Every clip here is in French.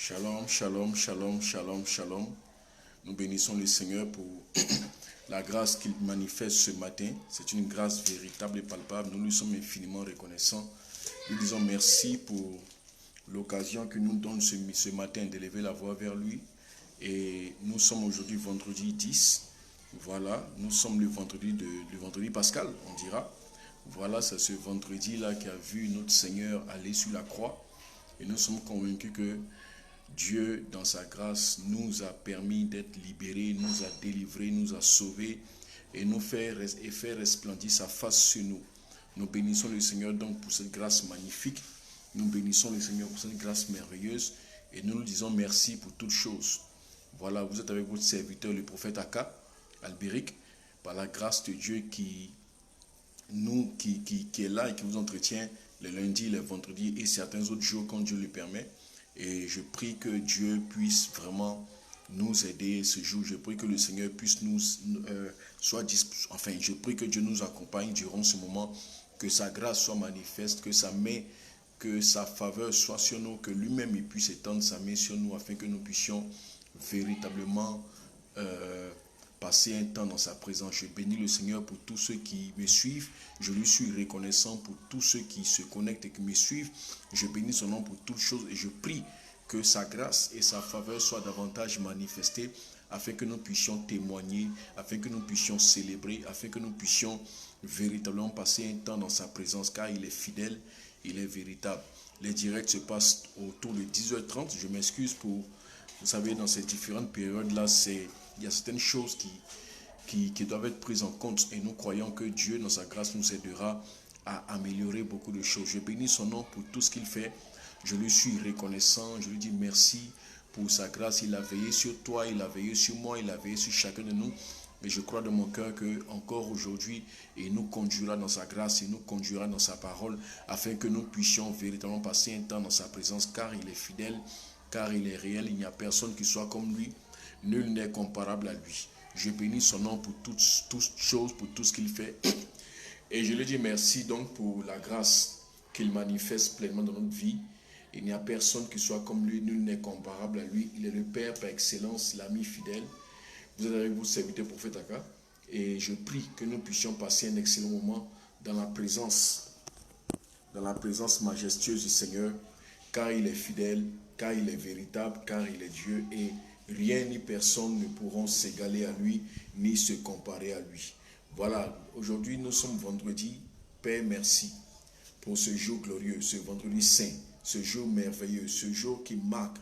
Shalom, shalom, shalom, shalom, shalom. Nous bénissons le Seigneur pour la grâce qu'il manifeste ce matin. C'est une grâce véritable et palpable. Nous lui sommes infiniment reconnaissants. Nous disons merci pour l'occasion que nous donne ce matin d'élever la voix vers lui. Et nous sommes aujourd'hui vendredi 10. Voilà, nous sommes le vendredi pascal, on dira. Voilà, c'est ce vendredi-là qui a vu notre Seigneur aller sur la croix. Et nous sommes convaincus que Dieu, dans sa grâce, nous a permis d'être libérés, nous a délivrés, nous a sauvés et nous fait resplendir sa face sur nous. Nous bénissons le Seigneur donc pour cette grâce magnifique. Nous bénissons le Seigneur pour cette grâce merveilleuse et nous nous disons merci pour toutes choses. Voilà, vous êtes avec votre serviteur, le prophète Aka, Albéric, par la grâce de Dieu qui est là et qui vous entretient les lundis, les vendredis et certains autres jours quand Dieu le permet. Et je prie que Dieu puisse vraiment nous aider ce jour. Je prie que le Seigneur puisse je prie que Dieu nous accompagne durant ce moment, que sa grâce soit manifeste, que sa faveur soit sur nous, que lui-même il puisse étendre sa main sur nous afin que nous puissions véritablement passer un temps dans sa présence. Je bénis le Seigneur pour tous ceux qui me suivent. Je lui suis reconnaissant pour tous ceux qui se connectent et qui me suivent. Je bénis son nom pour toutes choses et je prie que sa grâce et sa faveur soient davantage manifestées afin que nous puissions témoigner, afin que nous puissions célébrer, afin que nous puissions véritablement passer un temps dans sa présence car il est fidèle, il est véritable. Les directs se passent autour de 10h30. Je m'excuse pour, vous savez, dans ces différentes périodes-là, il y a certaines choses qui doivent être prises en compte et nous croyons que Dieu, dans sa grâce, nous aidera à améliorer beaucoup de choses. Je bénis son nom pour tout ce qu'il fait. Je lui suis reconnaissant. Je lui dis merci pour sa grâce. Il a veillé sur toi, il a veillé sur moi, il a veillé sur chacun de nous. Mais je crois de mon cœur que encore aujourd'hui, il nous conduira dans sa grâce, il nous conduira dans sa parole afin que nous puissions véritablement passer un temps dans sa présence car il est fidèle, car il est réel. Il n'y a personne qui soit comme lui. Nul n'est comparable à lui. Je bénis son nom pour toutes choses, pour tout ce qu'il fait. Et je lui dis merci donc pour la grâce qu'il manifeste pleinement dans notre vie. Il n'y a personne qui soit comme lui, nul n'est comparable à lui. Il est le Père par excellence, l'ami fidèle. Vous êtes avec vous, serviteur prophète Aka. Et je prie que nous puissions passer un excellent moment dans la présence majestueuse du Seigneur, car il est fidèle, car il est véritable, car il est Dieu et rien ni personne ne pourront s'égaler à lui, ni se comparer à lui. Voilà, aujourd'hui nous sommes vendredi. Père, merci pour ce jour glorieux, ce vendredi saint, ce jour merveilleux, ce jour qui marque,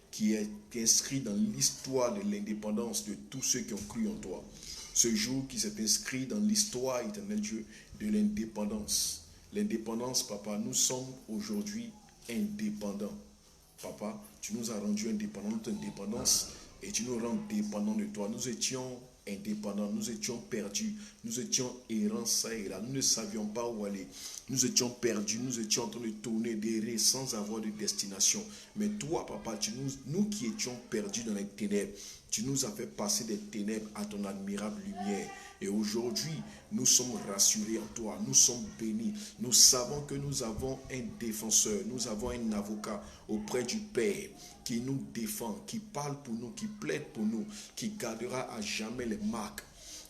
qui est inscrit dans l'histoire de l'indépendance de tous ceux qui ont cru en toi. Ce jour qui s'est inscrit dans l'histoire, éternel Dieu, de l'indépendance. L'indépendance, papa, nous sommes aujourd'hui indépendants. Papa, tu nous as rendus indépendants de notre indépendance et tu nous rends dépendants de toi. Nous étions indépendants, nous étions perdus, nous étions errants ça et là, nous ne savions pas où aller. Nous étions perdus, nous étions en train de tourner, d'errer sans avoir de destination. Mais toi, papa, nous qui étions perdus dans les ténèbres, tu nous as fait passer des ténèbres à ton admirable lumière. Et aujourd'hui, nous sommes rassurés en toi, nous sommes bénis. Nous savons que nous avons un défenseur, nous avons un avocat auprès du Père qui nous défend, qui parle pour nous, qui plaide pour nous, qui gardera à jamais les marques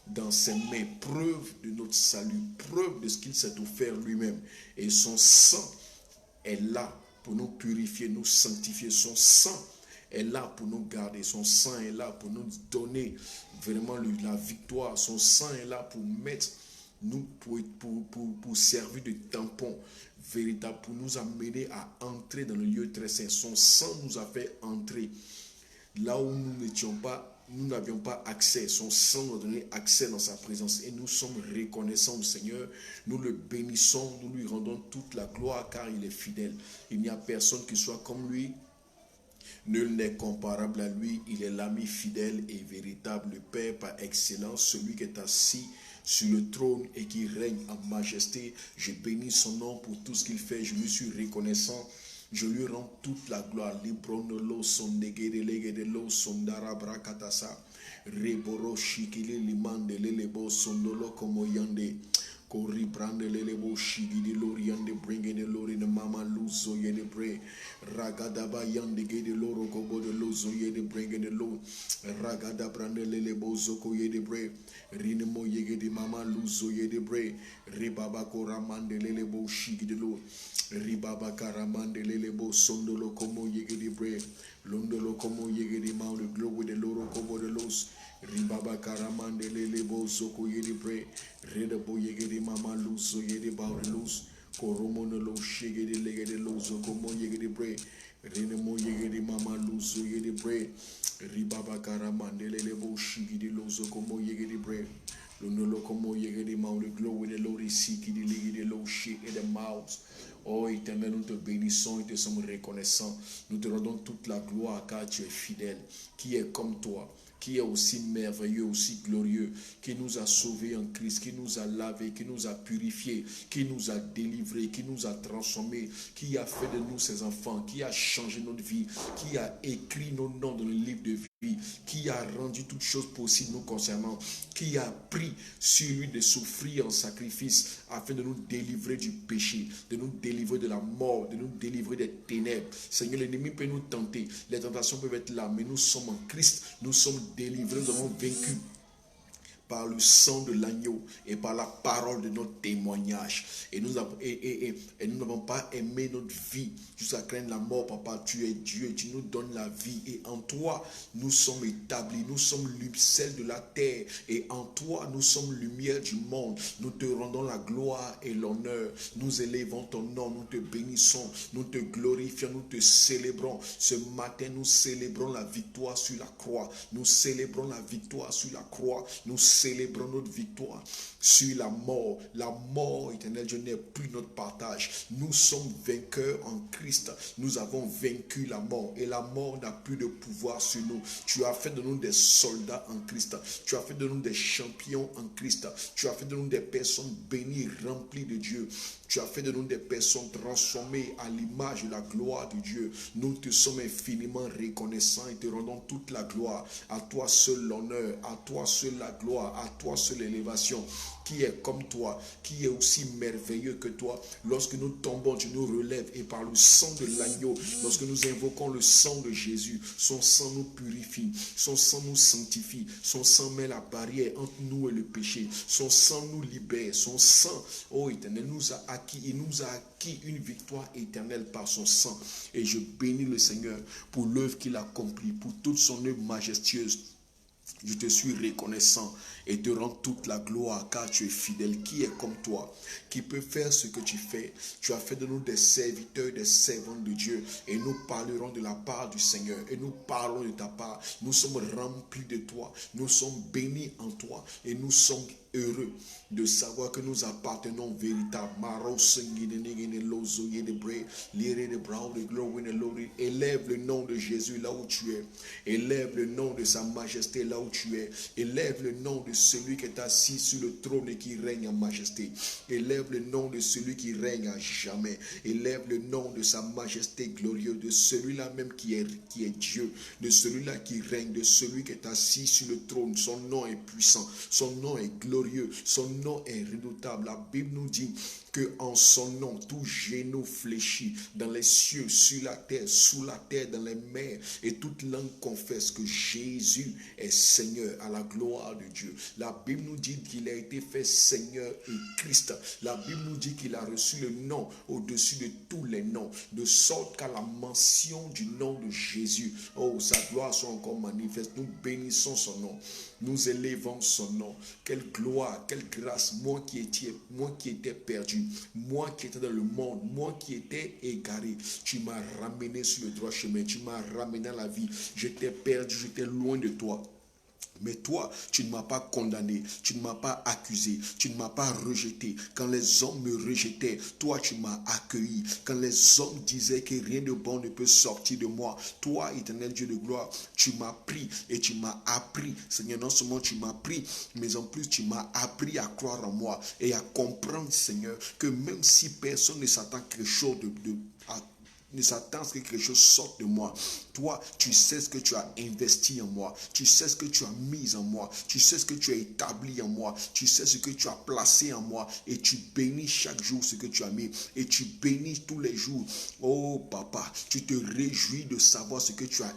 dans ses mains, preuve de notre salut, preuve de ce qu'il s'est offert lui-même. Et son sang est là pour nous purifier, nous sanctifier. Son sang est là pour nous garder. Son sang est là pour nous donner vraiment la victoire. Son sang est là pour mettre nous, pour servir de tampon véritable, pour nous amener à entrer dans le lieu très saint. Son sang nous a fait entrer là où nous n'avions pas accès. Son sang nous a donné accès dans sa présence et nous sommes reconnaissants au Seigneur. Nous le bénissons, nous lui rendons toute la gloire car il est fidèle. Il n'y a personne qui soit comme lui. Nul n'est comparable à lui. Il est l'ami fidèle et véritable, le Père par excellence, celui qui est assis sur le trône et qui règne en majesté. Je bénis son nom pour tout ce qu'il fait. Je lui suis reconnaissant. Je lui rends toute la gloire. Libronolo sondegedelegedello sondara brakatasa reboro shikili limande lelebo sondolo komoyande Kori brande lelebo shigi de lori yande bringe de lori de mama luzo ye de bre. Ragadaba yande ge de loro kobo de luzo ye de bringe de lo. Ragada brande lelebo zoko ye de bre. Rinemo ye de mama luzo ye de bre. Ribaba koramande lelebo shigi de lo. Ribaba karamande lelebo sondolo komo ye de bre. Londolo como yegedi ma le globe de loro como de los ribaba karamande lelebo zoko yedi bre redebo yegedi mama luso yedi ba de los koromo no lo shegedi legedi lozo como yegedi bre renemo yegedi mama luso yedi bre ribaba karamande lelebo shigidi lozo como yegedi bre Londolo como yegedi ma le globe de lori siki di legedi lo shit et the mouths. Oh Éternel, nous te bénissons et te sommes reconnaissants. Nous te rendons toute la gloire car tu es fidèle. Qui est comme toi, qui est aussi merveilleux, aussi glorieux, qui nous a sauvés en Christ, qui nous a lavés, qui nous a purifiés, qui nous a délivrés, qui nous a transformés, qui a fait de nous ses enfants, qui a changé notre vie, qui a écrit nos noms dans le livre de vie, qui a rendu toutes choses possibles nous concernant, qui a pris sur lui de souffrir en sacrifice afin de nous délivrer du péché, de nous délivrer de la mort, de nous délivrer des ténèbres. Seigneur, l'ennemi peut nous tenter, les tentations peuvent être là, mais nous sommes en Christ, nous sommes délivrés, nous avons vaincu par le sang de l'agneau et par la parole de notre témoignage. Et nous n'avons pas aimé notre vie jusqu'à craindre la mort. Papa, tu es Dieu, tu nous donnes la vie. Et en toi, nous sommes établis, nous sommes sel de la terre. Et en toi, nous sommes lumière du monde. Nous te rendons la gloire et l'honneur. Nous élevons ton nom, nous te bénissons, nous te glorifions, nous te célébrons. Ce matin, nous célébrons la victoire sur la croix. Nous célébrons la victoire sur la croix. Nous célébrons notre victoire sur la mort. La mort, éternel Dieu, n'est plus notre partage. Nous sommes vainqueurs en Christ. Nous avons vaincu la mort et la mort n'a plus de pouvoir sur nous. Tu as fait de nous des soldats en Christ. Tu as fait de nous des champions en Christ. Tu as fait de nous des personnes bénies, remplies de Dieu. Tu as fait de nous des personnes transformées à l'image de la gloire de Dieu. Nous te sommes infiniment reconnaissants et te rendons toute la gloire. À toi seul l'honneur, à toi seul la gloire, à toi seule l'élévation. Qui est comme toi, qui est aussi merveilleux que toi. Lorsque nous tombons, tu nous relèves et par le sang de l'agneau, lorsque nous invoquons le sang de Jésus, son sang nous purifie, son sang nous sanctifie, son sang met la barrière entre nous et le péché, son sang nous libère, son sang, oh Éternel, il nous a acquis une victoire éternelle par son sang. Et je bénis le Seigneur pour l'œuvre qu'il accomplit, pour toute son œuvre majestueuse. Je te suis reconnaissant et te rends toute la gloire car tu es fidèle. Qui est comme toi, qui peut faire ce que tu fais? Tu as fait de nous des serviteurs, des servantes de Dieu et nous parlerons de la part du Seigneur et nous parlons de ta part. Nous sommes remplis de toi, nous sommes bénis en toi et nous sommes heureux de savoir que nous appartenons véritablement. Élève le nom de Jésus là où tu es. Élève le nom de sa majesté là où tu es. Élève le nom de celui qui est assis sur le trône et qui règne en majesté. Élève le nom de celui qui règne à jamais. Élève le nom de sa majesté glorieuse, de celui-là même qui est Dieu, de celui-là qui règne, de celui qui est assis sur le trône. Son nom est puissant, son nom est glorieux, son nom est redoutable. La Bible nous dit que en son nom, tout genou fléchit dans les cieux, sur la terre, sous la terre, dans les mers, et toute langue confesse que Jésus est Seigneur, à la gloire de Dieu. La Bible nous dit qu'il a été fait Seigneur et Christ. La Bible nous dit qu'il a reçu le nom au-dessus de tous les noms, de sorte qu'à la mention du nom de Jésus, oh, sa gloire soit encore manifeste. Nous bénissons son nom, nous élevons son nom. Quelle gloire, quelle grâce, moi qui étais perdu, moi qui étais dans le monde, moi qui étais égaré, tu m'as ramené sur le droit chemin, tu m'as ramené à la vie. J'étais perdu, j'étais loin de toi. Mais toi, tu ne m'as pas condamné, tu ne m'as pas accusé, tu ne m'as pas rejeté. Quand les hommes me rejetaient, toi tu m'as accueilli. Quand les hommes disaient que rien de bon ne peut sortir de moi, toi, éternel Dieu de gloire, tu m'as pris et tu m'as appris. Seigneur, non seulement tu m'as pris, mais en plus tu m'as appris à croire en moi et à comprendre, Seigneur, que même si personne ne s'attend à quelque chose ne s'attend à ce que quelque chose sorte de moi. Toi, tu sais ce que tu as investi en moi. Tu sais ce que tu as mis en moi. Tu sais ce que tu as établi en moi. Tu sais ce que tu as placé en moi. Et tu bénis chaque jour ce que tu as mis. Et tu bénis tous les jours. Oh papa, tu te réjouis de savoir ce que tu as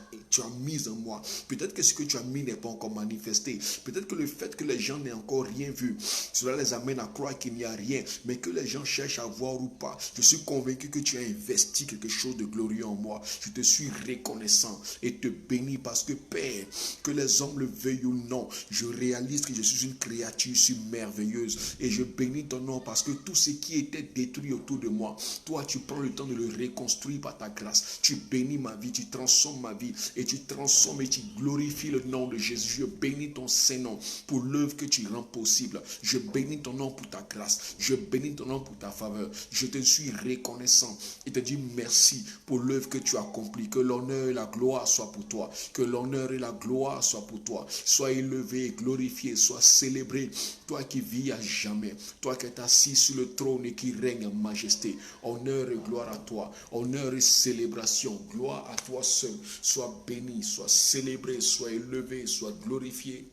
mis en moi. Peut-être que ce que tu as mis n'est pas encore manifesté. Peut-être que le fait que les gens n'aient encore rien vu, cela les amène à croire qu'il n'y a rien. Mais que les gens cherchent à voir ou pas. Je suis convaincu que tu as investi quelque chose de glorieux en moi. Je te suis reconnaissant et te bénis parce que Père, que les hommes le veuillent ou non, je réalise que je suis une créature merveilleuse et je bénis ton nom parce que tout ce qui était détruit autour de moi, toi tu prends le temps de le reconstruire par ta grâce. Tu bénis ma vie, tu transformes ma vie et tu transformes et tu glorifies le nom de Jésus. Je bénis ton Saint-Nom pour l'œuvre que tu rends possible. Je bénis ton nom pour ta grâce. Je bénis ton nom pour ta faveur. Je te suis reconnaissant et te dis merci pour l'œuvre que tu as accomplie. Que l'honneur et la gloire soient pour toi. Que l'honneur et la gloire soient pour toi. Sois élevé, glorifié, sois célébré. Toi qui vis à jamais. Toi qui es assis sur le trône et qui règne en majesté. Honneur et gloire à toi. Honneur et célébration. Gloire à toi seul. Sois béni, sois célébré, sois élevé, sois glorifié.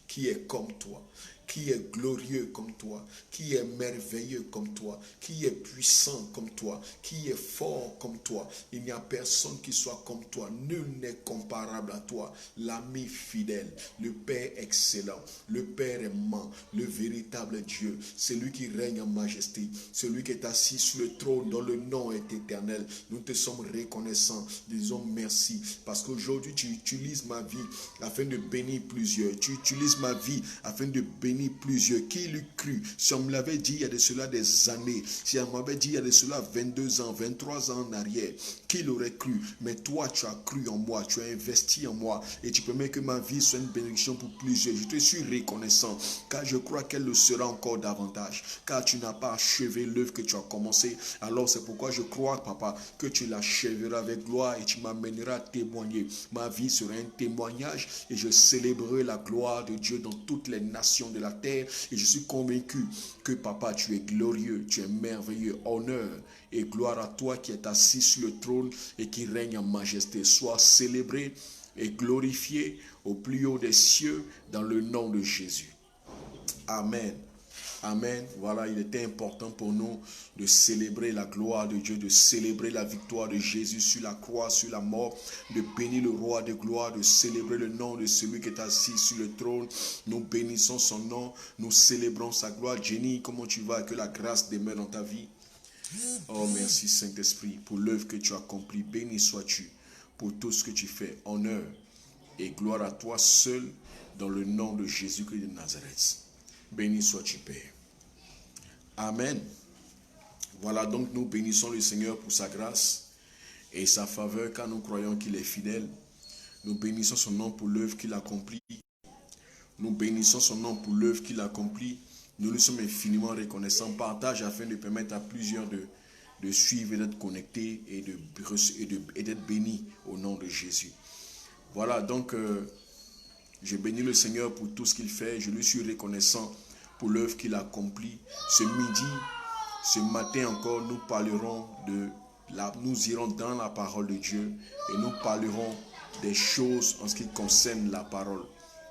Qui est comme toi? Qui est glorieux comme toi, qui est merveilleux comme toi, qui est puissant comme toi, qui est fort comme toi. Il n'y a personne qui soit comme toi. Nul n'est comparable à toi. L'ami fidèle, le Père excellent, le Père aimant, le véritable Dieu, celui qui règne en majesté, celui qui est assis sur le trône dont le nom est éternel. Nous te sommes reconnaissants. Disons merci parce qu'aujourd'hui tu utilises ma vie afin de bénir plusieurs. Tu utilises ma vie afin de bénir plusieurs. Qui l'eût cru? Si on me l'avait dit il y a de cela des années, si on m'avait dit il y a de cela 22 ans, 23 ans en arrière, qui l'aurait cru? Mais toi, tu as cru en moi, tu as investi en moi et tu permets que ma vie soit une bénédiction pour plusieurs. Je te suis reconnaissant car je crois qu'elle le sera encore davantage, car tu n'as pas achevé l'œuvre que tu as commencé. Alors c'est pourquoi je crois, papa, que tu l'achèveras avec gloire et tu m'amèneras à témoigner. Ma vie sera un témoignage et je célébrerai la gloire de Dieu dans toutes les nations de la terre. Et je suis convaincu que papa, tu es glorieux, tu es merveilleux. Honneur et gloire à toi qui es assis sur le trône et qui règne en majesté. Sois célébré et glorifié au plus haut des cieux dans le nom de Jésus. Amen. Amen. Voilà, il était important pour nous de célébrer la gloire de Dieu, de célébrer la victoire de Jésus sur la croix, sur la mort, de bénir le roi de gloire, de célébrer le nom de celui qui est assis sur le trône. Nous bénissons son nom, nous célébrons sa gloire. Jenny, comment tu vas? Que la grâce demeure dans ta vie. Oh, merci Saint-Esprit pour l'œuvre que tu as accomplie. Béni sois-tu pour tout ce que tu fais. Honneur et gloire à toi seul dans le nom de Jésus-Christ de Nazareth. Béni sois-tu, Père. Amen. Voilà, donc nous bénissons le Seigneur pour sa grâce et sa faveur, car nous croyons qu'il est fidèle. Nous bénissons son nom pour l'œuvre qu'il accomplit. Nous bénissons son nom pour l'œuvre qu'il accomplit. Nous lui sommes infiniment reconnaissants. Partage afin de permettre à plusieurs de suivre et d'être connectés et d'être bénis au nom de Jésus. Voilà, donc je bénis le Seigneur pour tout ce qu'il fait. Je lui suis reconnaissant pour l'œuvre qu'il accomplit. Ce midi, ce matin encore, nous parlerons nous irons dans la parole de Dieu et nous parlerons des choses en ce qui concerne la parole.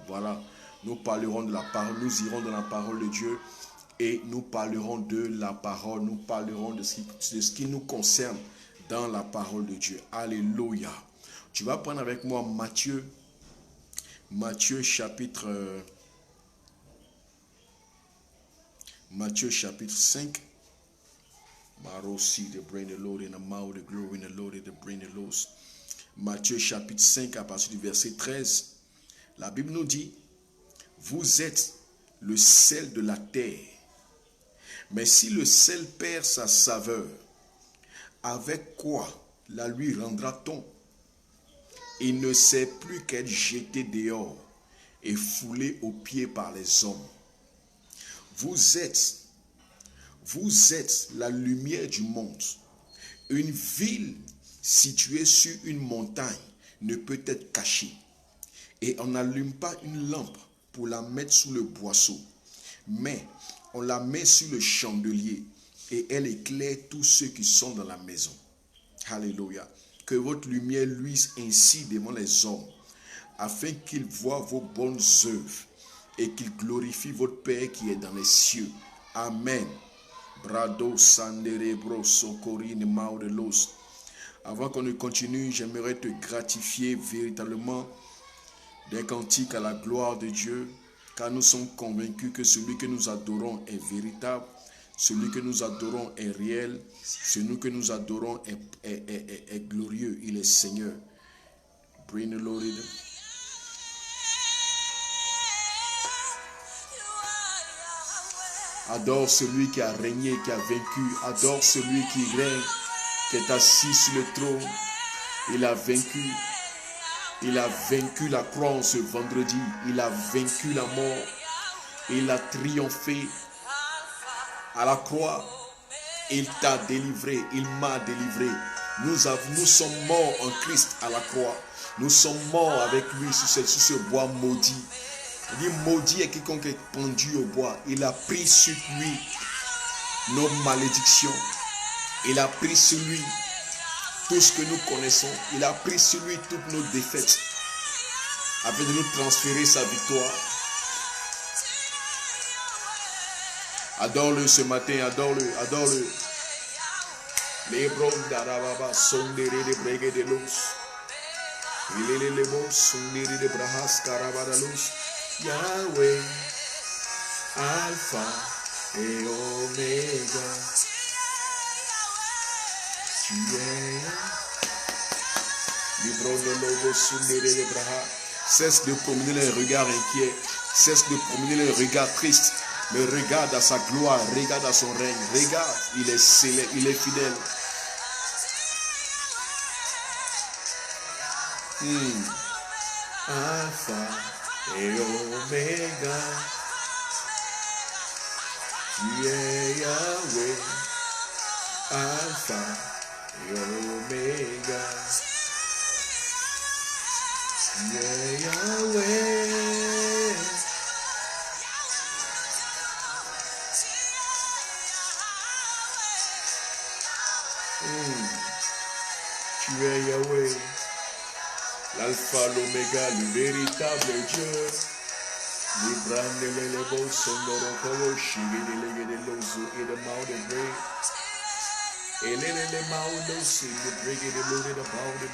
Voilà, nous parlerons de la parole, nous irons dans la parole de Dieu et nous parlerons de la parole, nous parlerons de ce qui nous concerne dans la parole de Dieu. Alléluia. Tu vas prendre avec moi Matthieu chapitre 5. Matthieu chapitre 5 à partir du verset 13. La Bible nous dit, vous êtes le sel de la terre. Mais si le sel perd sa saveur, avec quoi la lui rendra-t-on? Il ne sert plus qu'être jeté dehors et foulé aux pieds par les hommes. Vous êtes la lumière du monde. Une ville située sur une montagne ne peut être cachée. Et on n'allume pas une lampe pour la mettre sous le boisseau, mais on la met sur le chandelier et elle éclaire tous ceux qui sont dans la maison. Alléluia. Que votre lumière luise ainsi devant les hommes, afin qu'ils voient vos bonnes œuvres et qu'ils glorifient votre Père qui est dans les cieux. Amen. Brado sanderebro socorine maurelos. Avant qu'on ne continue, j'aimerais te gratifier véritablement d'un cantique à la gloire de Dieu, car nous sommes convaincus que celui que nous adorons est véritable, celui que nous adorons est réel, celui que nous adorons est glorieux, il est Seigneur. Bring the Lord in. Adore celui qui a régné, qui a vaincu. Adore celui qui règne, qui est assis sur le trône. Il a vaincu. Il a vaincu la croix en ce vendredi. Il a vaincu la mort. Il a triomphé à la croix. Il t'a délivré. Il m'a délivré. Nous sommes morts en Christ à la croix. Nous sommes morts avec lui sur ce bois maudit. Il dit maudit est quiconque est pendu au bois. Il a pris sur lui nos malédictions. Il a pris sur lui tout ce que nous connaissons. Il a pris sur lui toutes nos défaites afin de nous transférer sa victoire. Adore-le ce matin, adore-le, adore-le. Les bronzes d'Arababa sont des bregues de l'os. Il est les bons sont des brahas carabadalos. Yahweh, Alpha et Omega. Tu es Cesse de promener les regards inquiets. Cesse de promener les regards tristes. Mais regarde à sa gloire. Regarde à son règne. Regarde, il est célèbre, il est fidèle. Alpha et Omega. Tu es Yahweh. Alpha et Omega. Tu es Yahweh. Tu es Yahweh. L'alpha, l'oméga, le véritable Dieu. Les beaux sont de et de Maudé. Et les Maudé, c'est le break et de l'eau et de Maudé.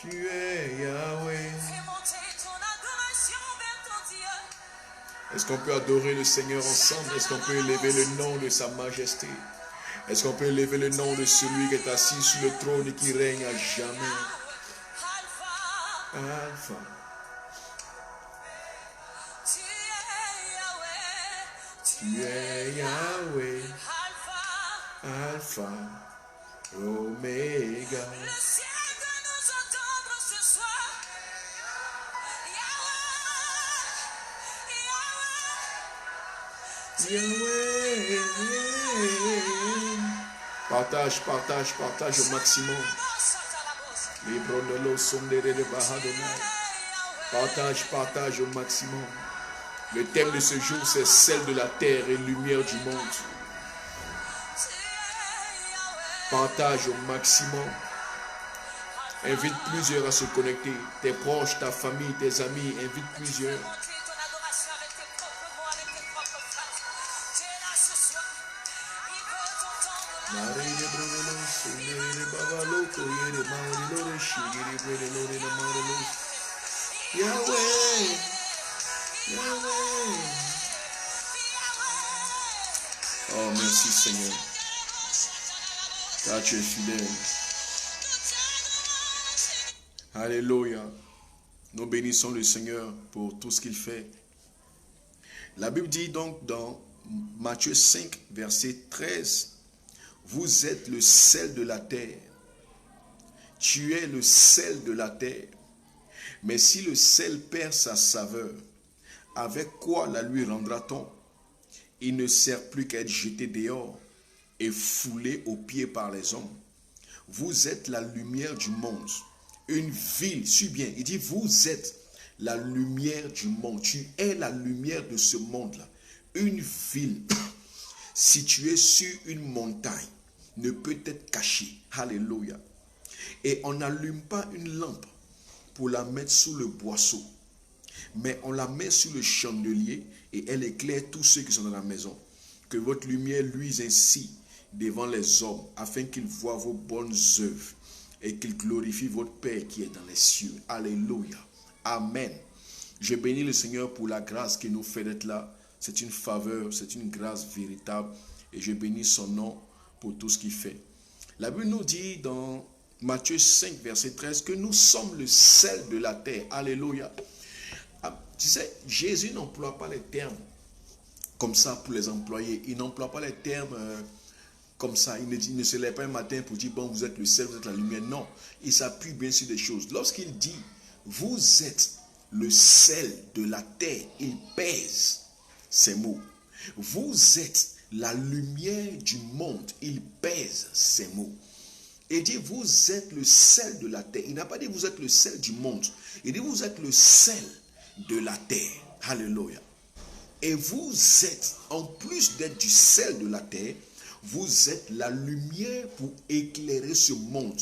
Tu es Yahweh. Est-ce qu'on peut adorer le Seigneur ensemble? Est-ce qu'on peut élever le nom de sa majesté? Est-ce qu'on peut élever le nom de celui qui est assis sur le trône et qui règne à jamais? Alpha. Tu es Yahweh. Alpha. Omega. Yahweh. Partage, partage, partage au maximum. Partage, partage au maximum. Le thème de ce jour, c'est celle de la terre et lumière du monde. Partage au maximum. Invite plusieurs à se connecter. Tes proches, ta famille, tes amis, invite plusieurs. Yahweh, Yahweh. Oh, merci Seigneur, car tu es fidèle. Alléluia. Nous bénissons le Seigneur pour tout ce qu'il fait. La Bible dit donc dans Matthieu 5, verset 13, vous êtes le sel de la terre. Tu es le sel de la terre. Mais si le sel perd sa saveur, avec quoi la lui rendra-t-on? Il ne sert plus qu'à être jeté dehors et foulé aux pieds par les hommes. Vous êtes la lumière du monde. Une ville, suis bien, il dit vous êtes la lumière du monde. Tu es la lumière de ce monde-là. Une ville située sur une montagne ne peut être cachée. Alléluia. Et on n'allume pas une lampe pour la mettre sous le boisseau, mais on la met sur le chandelier et elle éclaire tous ceux qui sont dans la maison. Que votre lumière luise ainsi devant les hommes, afin qu'ils voient vos bonnes œuvres et qu'ils glorifient votre Père qui est dans les cieux. Alléluia. Amen. Je bénis le Seigneur pour la grâce qu'il nous fait d'être là. C'est une faveur, c'est une grâce véritable. Et je bénis son nom pour tout ce qu'il fait. La Bible nous dit dans Matthieu 5, verset 13, que nous sommes le sel de la terre. Alléluia. Tu sais, Jésus n'emploie pas les termes comme ça pour les employés. Il n'emploie pas les termes comme ça. Il ne se lève pas un matin pour dire, bon, vous êtes le sel, vous êtes la lumière. Non, il s'appuie bien sur des choses. Lorsqu'il dit, vous êtes le sel de la terre, il pèse ces mots. Vous êtes la lumière du monde, il pèse ces mots. Il dit, vous êtes le sel de la terre. Il n'a pas dit, vous êtes le sel du monde. Il dit, vous êtes le sel de la terre. Alléluia. Et vous êtes, en plus d'être du sel de la terre, vous êtes la lumière pour éclairer ce monde.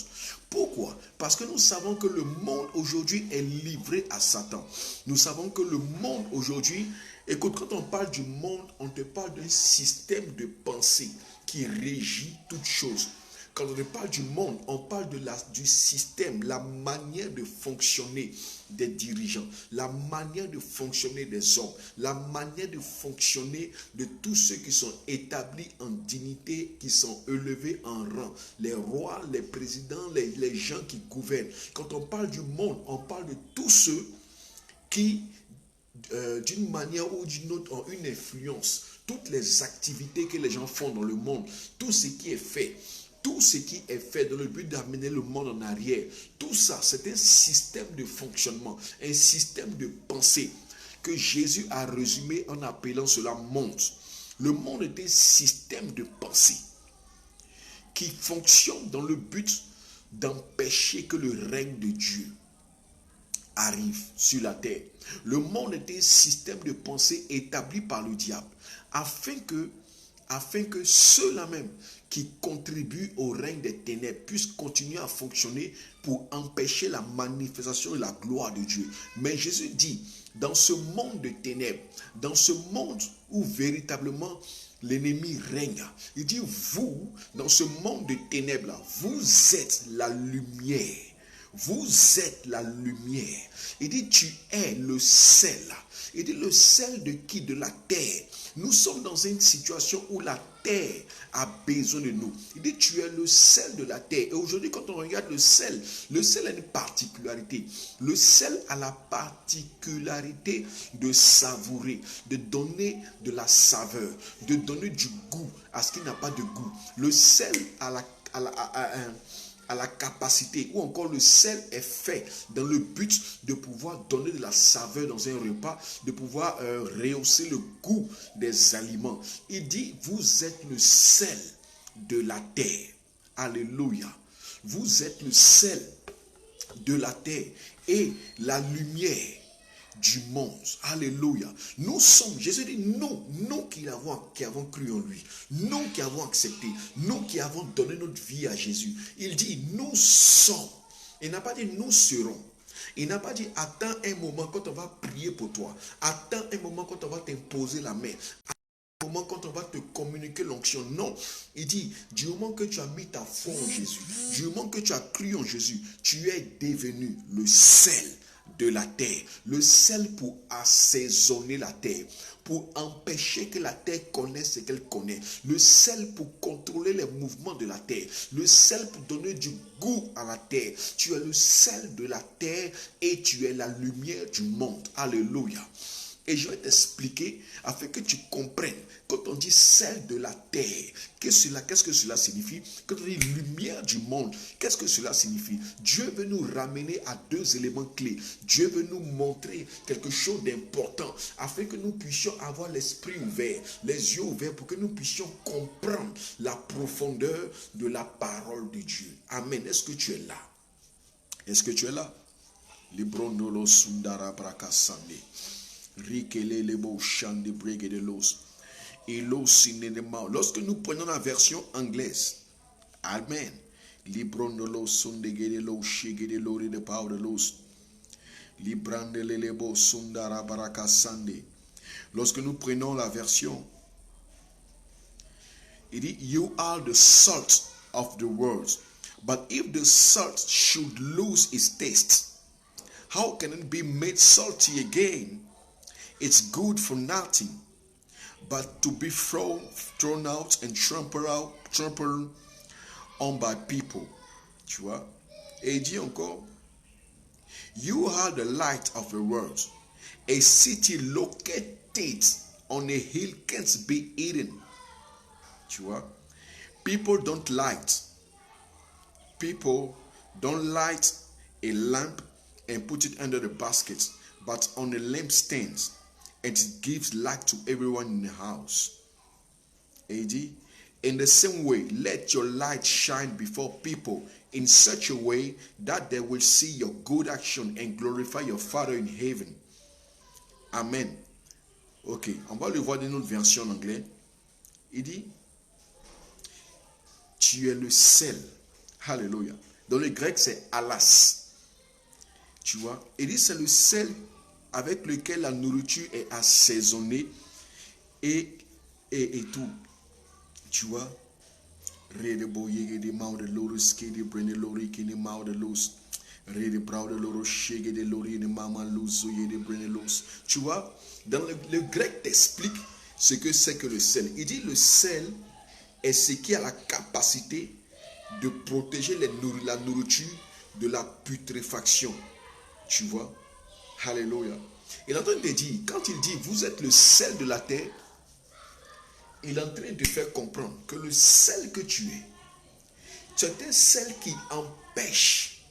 Pourquoi? Parce que nous savons que le monde aujourd'hui est livré à Satan. Nous savons que le monde aujourd'hui, écoute, quand on parle du monde, on te parle d'un système de pensée qui régit toutes choses. Quand on parle du monde, on parle du système, la manière de fonctionner des dirigeants, la manière de fonctionner des hommes, la manière de fonctionner de tous ceux qui sont établis en dignité, qui sont élevés en rang, les rois, les présidents, les gens qui gouvernent. Quand on parle du monde, on parle de tous ceux qui, d'une manière ou d'une autre, ont une influence. Toutes les activités que les gens font dans le monde, tout ce qui est fait. Tout ce qui est fait dans le but d'amener le monde en arrière, tout ça, c'est un système de fonctionnement, un système de pensée que Jésus a résumé en appelant cela monde. Le monde est un système de pensée qui fonctionne dans le but d'empêcher que le règne de Dieu arrive sur la terre. Le monde est un système de pensée établi par le diable afin que ceux-là même qui contribuent au règne des ténèbres puissent continuer à fonctionner pour empêcher la manifestation de la gloire de Dieu. Mais Jésus dit, dans ce monde de ténèbres, dans ce monde où véritablement l'ennemi règne, il dit, vous, dans ce monde de ténèbres-là, vous êtes la lumière. Vous êtes la lumière. Il dit, tu es le sel. Il dit, le sel de qui? De la terre. Nous sommes dans une situation où la terre a besoin de nous. Il dit, tu es le sel de la terre. Et aujourd'hui, quand on regarde le sel a une particularité. Le sel a la particularité de savourer, de donner de la saveur, de donner du goût à ce qui n'a pas de goût. Le sel a la capacité, ou encore le sel est fait dans le but de pouvoir donner de la saveur dans un repas, de pouvoir rehausser le goût des aliments. Il dit, vous êtes le sel de la terre. Alléluia. Vous êtes le sel de la terre et la lumière du monde. Alléluia. Nous sommes, Jésus dit, nous qui avons cru en lui, nous qui avons accepté, nous qui avons donné notre vie à Jésus. Il dit, nous sommes. Il n'a pas dit, nous serons. Il n'a pas dit, attends un moment quand on va prier pour toi. Attends un moment quand on va t'imposer la main. Attends un moment quand on va te communiquer l'onction. Non. Il dit, du moment que tu as mis ta foi en Jésus, du moment que tu as cru en Jésus, tu es devenu le sel de la terre, le sel pour assaisonner la terre, pour empêcher que la terre connaisse ce qu'elle connaît, le sel pour contrôler les mouvements de la terre, le sel pour donner du goût à la terre. Tu es le sel de la terre et tu es la lumière du monde. Alléluia. Et je vais t'expliquer afin que tu comprennes. Quand on dit sel de la terre, qu'est-ce que cela signifie? Quand on dit lumière du monde, qu'est-ce que cela signifie? Dieu veut nous ramener à deux éléments clés. Dieu veut nous montrer quelque chose d'important afin que nous puissions avoir l'esprit ouvert, les yeux ouverts pour que nous puissions comprendre la profondeur de la parole de Dieu. Amen. Est-ce que tu es là? Est-ce que tu es là? Librondolo sundara brakasande. Rikele lebo shande brege de los. Et l'eau cinéma. Lorsque nous prenons la version anglaise, Amen. Librondolo sundege de los shege de lori de pau de los. Librandele lebo sundara brakasande. Lorsque nous prenons la version, il dit, you are the salt of the world. But if the salt should lose its taste, how can it be made salty again? It's good for nothing, but to be thrown out and trampled on by people. Tu vois? Et il dit encore, you are the light of the world. A city located on a hill can't be hidden. Tu vois? People don't light a lamp and put it under the basket, but on a lampstand, and it gives light to everyone in the house. AD, in the same way, let your light shine before people in such a way that they will see your good action and glorify your Father in heaven. Amen. Ok, on va le voir dans notre version en anglais. Il dit, tu es le sel. Alléluia. Dans le grec, c'est alas. Tu vois? Il dit, c'est le sel avec lequel la nourriture est assaisonnée et tout. Tu vois? Tu vois? Dans le grec t'explique ce que c'est que le sel. Il dit le sel est ce qui a la capacité de protéger la nourriture de la putréfaction. Tu vois? Alléluia. Il est en train de dire, quand il dit vous êtes le sel de la terre, il est en train de faire comprendre que le sel que tu es un sel qui empêche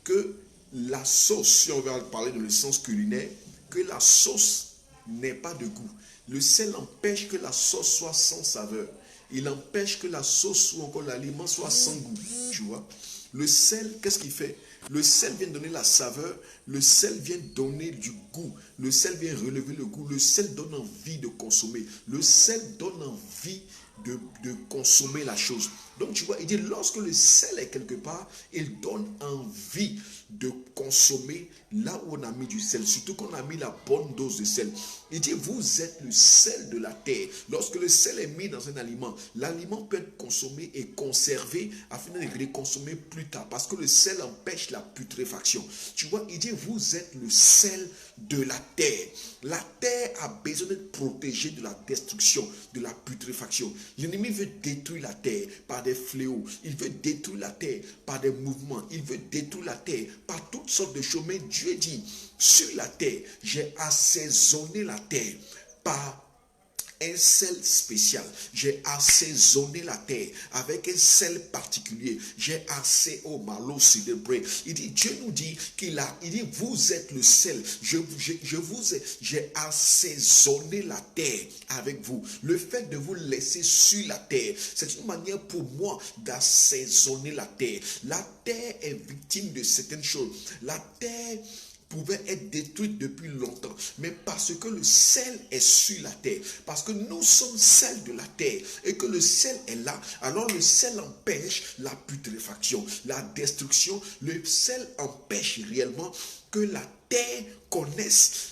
que la sauce, si on va parler de l'essence culinaire, que la sauce n'ait pas de goût. Le sel empêche que la sauce soit sans saveur. Il empêche que la sauce ou encore l'aliment soit sans goût. Tu vois? Le sel, qu'est-ce qu'il fait? Le sel vient donner la saveur, le sel vient donner du goût, le sel vient relever le goût, le sel donne envie de consommer, le sel donne envie de consommer la chose. Donc tu vois, il dit lorsque le sel est quelque part, il donne envie de consommer là où on a mis du sel, surtout qu'on a mis la bonne dose de sel. Il dit vous êtes le sel de la terre. Lorsque le sel est mis dans un aliment, l'aliment peut être consommé et conservé afin de le consommer plus tard parce que le sel empêche la putréfaction. Tu vois, il dit vous êtes le sel de la terre. La terre a besoin d'être protégée de la destruction, de la putréfaction. L'ennemi veut détruire la terre par des fléaux. Il veut détruire la terre par des mouvements. Il veut détruire la terre par toutes sortes de choses. Mais Dieu dit, sur la terre, j'ai assaisonné la terre par un sel spécial. J'ai assaisonné la terre avec un sel particulier. J'ai assez au malo célébré. Il dit, Dieu nous dit il dit, vous êtes le sel. J'ai assaisonné la terre avec vous. Le fait de vous laisser sur la terre, c'est une manière pour moi d'assaisonner la terre. La terre est victime de certaines choses. La terre pouvait être détruite depuis longtemps, mais parce que le sel est sur la terre, parce que nous sommes sel de la terre et que le sel est là, alors le sel empêche la putréfaction, la destruction. Le sel empêche réellement que la terre connaisse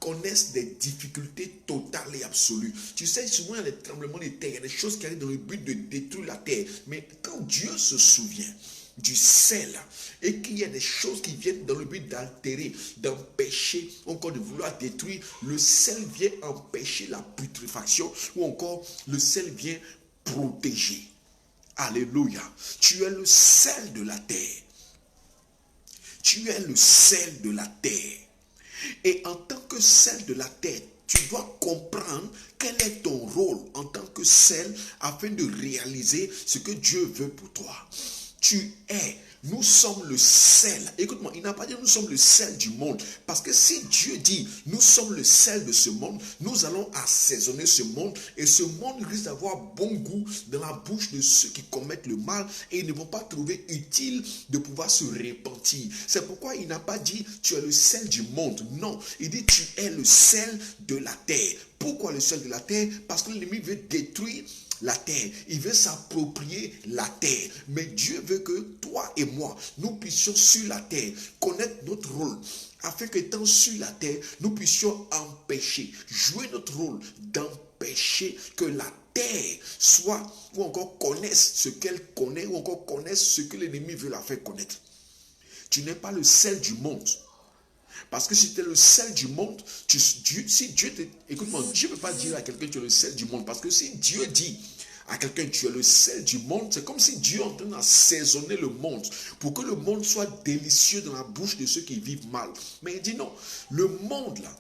connaissent des difficultés totales et absolues. Tu sais, souvent il y a des tremblements de terre, il y a des choses qui arrivent dans le but de détruire la terre, mais quand Dieu se souvient du sel et qu'il y a des choses qui viennent dans le but d'altérer, d'empêcher, encore de vouloir détruire, le sel vient empêcher la putréfaction ou encore le sel vient protéger. Alléluia. Tu es le sel de la terre. Tu es le sel de la terre. Et en tant que sel de la terre, tu dois comprendre quel est ton rôle en tant que sel afin de réaliser ce que Dieu veut pour toi. Tu es nous sommes le sel. Écoute-moi, il n'a pas dit nous sommes le sel du monde. Parce que si Dieu dit nous sommes le sel de ce monde, nous allons assaisonner ce monde. Et ce monde risque d'avoir bon goût dans la bouche de ceux qui commettent le mal. Et ils ne vont pas trouver utile de pouvoir se repentir. C'est pourquoi il n'a pas dit tu es le sel du monde. Non, il dit tu es le sel de la terre. Pourquoi le sel de la terre? Parce que l'ennemi veut détruire la terre. Il veut s'approprier la terre. Mais Dieu veut que toi et moi, nous puissions sur la terre connaître notre rôle. Afin qu'étant sur la terre, nous puissions empêcher, jouer notre rôle d'empêcher que la terre soit, ou encore connaisse ce qu'elle connaît, ou encore connaisse ce que l'ennemi veut la faire connaître. Tu n'es pas le sel du monde. Parce que si tu es le sel du monde, si Dieu te... Écoute-moi, Dieu ne peut pas dire à quelqu'un tu es le sel du monde. Parce que si Dieu dit à quelqu'un tu es le sel du monde, c'est comme si Dieu est en train d'assaisonner le monde pour que le monde soit délicieux dans la bouche de ceux qui vivent mal. Mais il dit non, le monde là,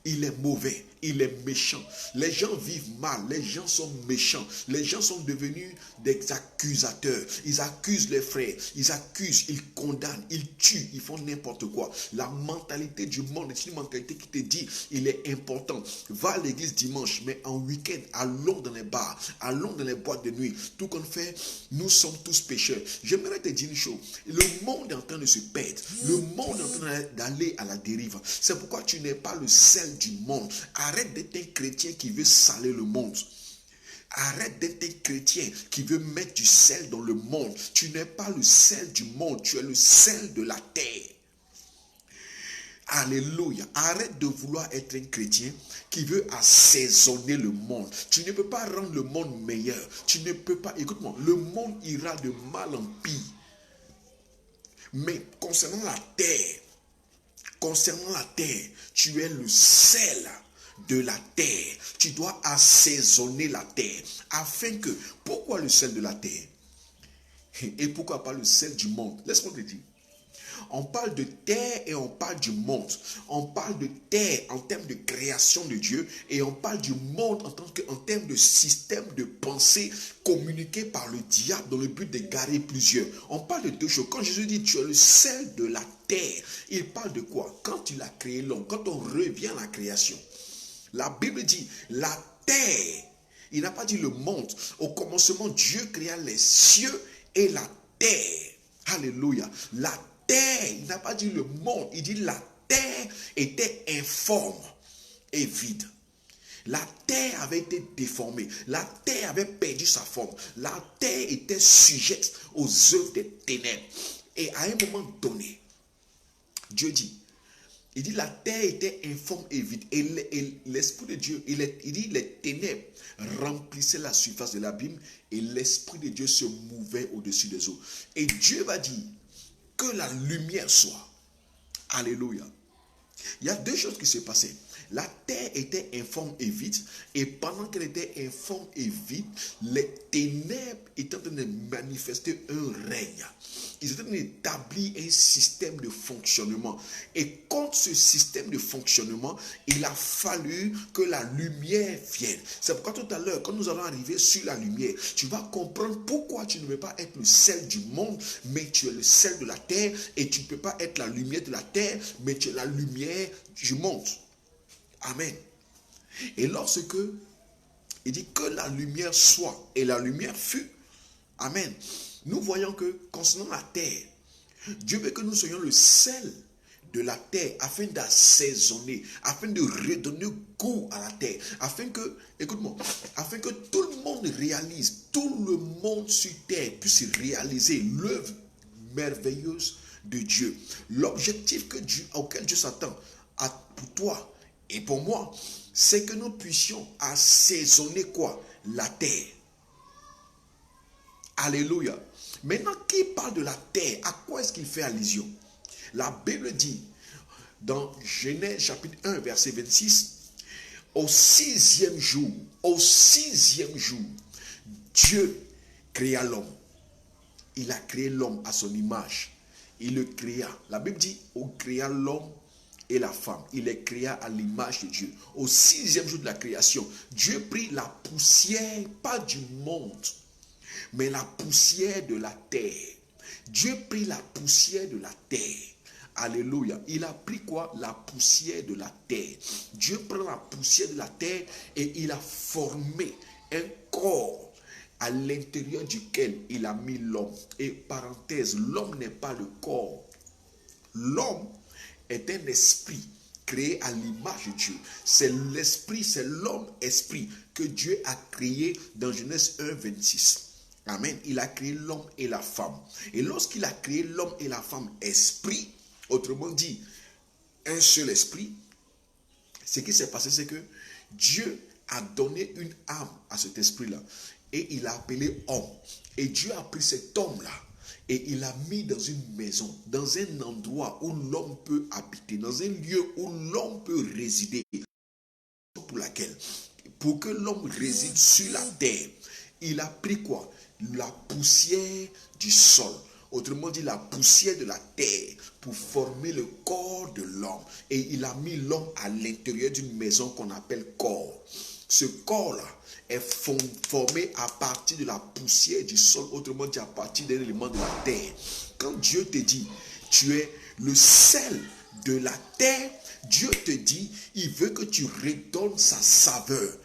il est mauvais, il est méchant. Les gens vivent mal, les gens sont méchants. Les gens sont devenus des accusateurs. Ils accusent les frères, ils accusent, ils condamnent, ils tuent, ils font n'importe quoi. La mentalité du monde est une mentalité qui te dit, il est important. Va à l'église dimanche, mais en week-end, allons dans les bars, allons dans les boîtes de nuit. Tout qu'on fait, nous sommes tous pécheurs. J'aimerais te dire une chose, le monde est en train de se perdre. Le monde est en train d'aller à la dérive. C'est pourquoi tu n'es pas le sel du monde. Arrête d'être un chrétien qui veut saler le monde. Arrête d'être un chrétien qui veut mettre du sel dans le monde. Tu n'es pas le sel du monde, tu es le sel de la terre. Alléluia. Arrête de vouloir être un chrétien qui veut assaisonner le monde. Tu ne peux pas rendre le monde meilleur. Tu ne peux pas, écoute-moi, le monde ira de mal en pire. Mais concernant la terre, tu es le sel de la terre. Tu dois assaisonner la terre. Afin que, pourquoi le sel de la terre? Et pourquoi pas le sel du monde? Laisse-moi te dire. On parle de terre et on parle du monde. On parle de terre en termes de création de Dieu et on parle du monde en termes de système de pensée communiqué par le diable dans le but d'égarer plusieurs. On parle de deux choses. Quand Jésus dit tu es le sel de la terre, il parle de quoi? Quand il a créé l'homme, quand on revient à la création, la Bible dit la terre. Il n'a pas dit le monde. Au commencement, Dieu créa les cieux et la terre. Alléluia. La terre, il n'a pas dit le monde, il dit la terre était informe et vide. La terre avait été déformée, la terre avait perdu sa forme, la terre était sujette aux œuvres des ténèbres. Et à un moment donné, Dieu dit, il dit la terre était informe et vide. Et l'Esprit de Dieu, il dit les ténèbres remplissaient la surface de l'abîme et l'Esprit de Dieu se mouvait au-dessus des eaux. Et Dieu va dire, que la lumière soit. Alléluia. Il y a deux choses qui se passaient. La terre était informe et vide. Et pendant qu'elle était informe et vide, les ténèbres étaient en train de manifester un règne. Ils étaient en train d'établir un système de fonctionnement. Et contre ce système de fonctionnement, il a fallu que la lumière vienne. C'est pourquoi tout à l'heure, quand nous allons arriver sur la lumière, tu vas comprendre pourquoi tu ne veux pas être le sel du monde, mais tu es le sel de la terre. Et tu ne peux pas être la lumière de la terre, mais tu es la lumière du monde. Amen. Et lorsque il dit que la lumière soit, et la lumière fut, amen. Nous voyons que concernant la terre, Dieu veut que nous soyons le sel de la terre afin d'assaisonner, afin de redonner goût à la terre, afin que, écoute-moi, afin que tout le monde réalise, tout le monde sur terre puisse réaliser l'œuvre merveilleuse de Dieu. L'objectif auquel Dieu s'attend pour toi et pour moi, c'est que nous puissions assaisonner quoi? La terre. Alléluia. Maintenant, qui parle de la terre, à quoi est-ce qu'il fait allusion? La Bible dit, dans Genèse chapitre 1, verset 26, au sixième jour, Dieu créa l'homme. Il a créé l'homme à son image. Il le créa. La Bible dit, on créa l'homme et la femme. Il les créa à l'image de Dieu. Au sixième jour de la création, Dieu prit la poussière, pas du monde, mais la poussière de la terre. Dieu prit la poussière de la terre. Alléluia. Il a pris quoi? La poussière de la terre. Dieu prend la poussière de la terre et il a formé un corps à l'intérieur duquel il a mis l'homme. Et parenthèse, l'homme n'est pas le corps. L'homme est un esprit créé à l'image de Dieu. C'est l'esprit, c'est l'homme esprit que Dieu a créé dans Genèse 1, 26. Amen. Il a créé l'homme et la femme. Et lorsqu'il a créé l'homme et la femme esprit, autrement dit, un seul esprit, ce qui s'est passé, c'est que Dieu a donné une âme à cet esprit-là. Et il a appelé homme. Et Dieu a pris cet homme-là et il l'a mis dans une maison, dans un endroit où l'homme peut habiter, dans un lieu où l'homme peut résider. Pour que l'homme réside sur la terre, il a pris quoi? La poussière du sol. Autrement dit, la poussière de la terre pour former le corps de l'homme. Et il a mis l'homme à l'intérieur d'une maison qu'on appelle corps. Ce corps-là est formé à partir de la poussière du sol, autrement dit à partir d'un élément de la terre. Quand Dieu te dit, tu es le sel de la terre, Dieu te dit, il veut que tu redonnes sa saveur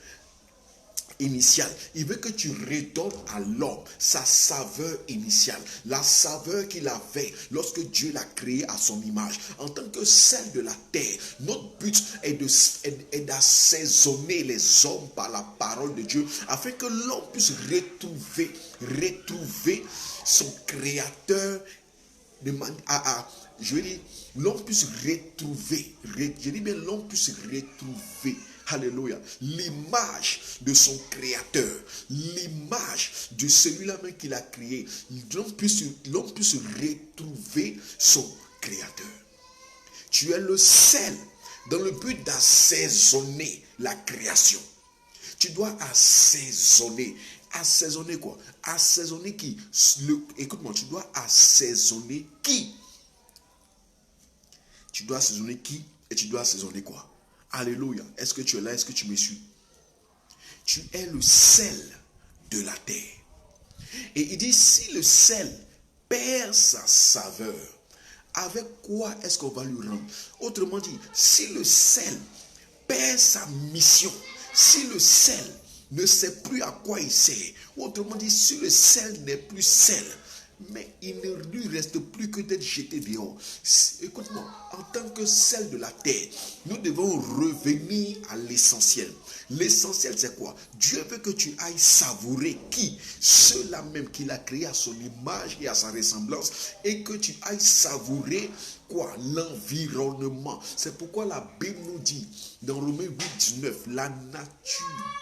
initiale. Il veut que tu redonnes à l'homme sa saveur initiale, la saveur qu'il avait lorsque Dieu l'a créé à son image. En tant que sel de la terre, notre but est d'assaisonner les hommes par la parole de Dieu, afin que l'homme puisse retrouver son créateur de manière je dis, l'homme puisse retrouver, l'homme puisse retrouver, alléluia, l'image de son créateur, l'image de celui-là même qu'il a créé. L'homme puisse retrouver son créateur. Tu es le sel dans le but d'assaisonner la création. Tu dois assaisonner. Assaisonner quoi? Assaisonner qui? Écoute-moi, tu dois assaisonner qui? Tu dois assaisonner qui? Et tu dois assaisonner quoi? Alléluia. Est-ce que tu es là? Est-ce que tu me suis? Tu es le sel de la terre. Et il dit, si le sel perd sa saveur, avec quoi est-ce qu'on va lui rendre? Autrement dit, si le sel perd sa mission, si le sel ne sait plus à quoi il sert, autrement dit, si le sel n'est plus sel, mais il ne lui reste plus que d'être jeté dehors. Écoute-moi, en tant que sel de la terre, nous devons revenir à l'essentiel. L'essentiel, c'est quoi? Dieu veut que tu ailles savourer qui? Ceux-là même qu'il a créé à son image et à sa ressemblance, et que tu ailles savourer quoi? L'environnement. C'est pourquoi la Bible nous dit, dans Romains 8, 19, la nature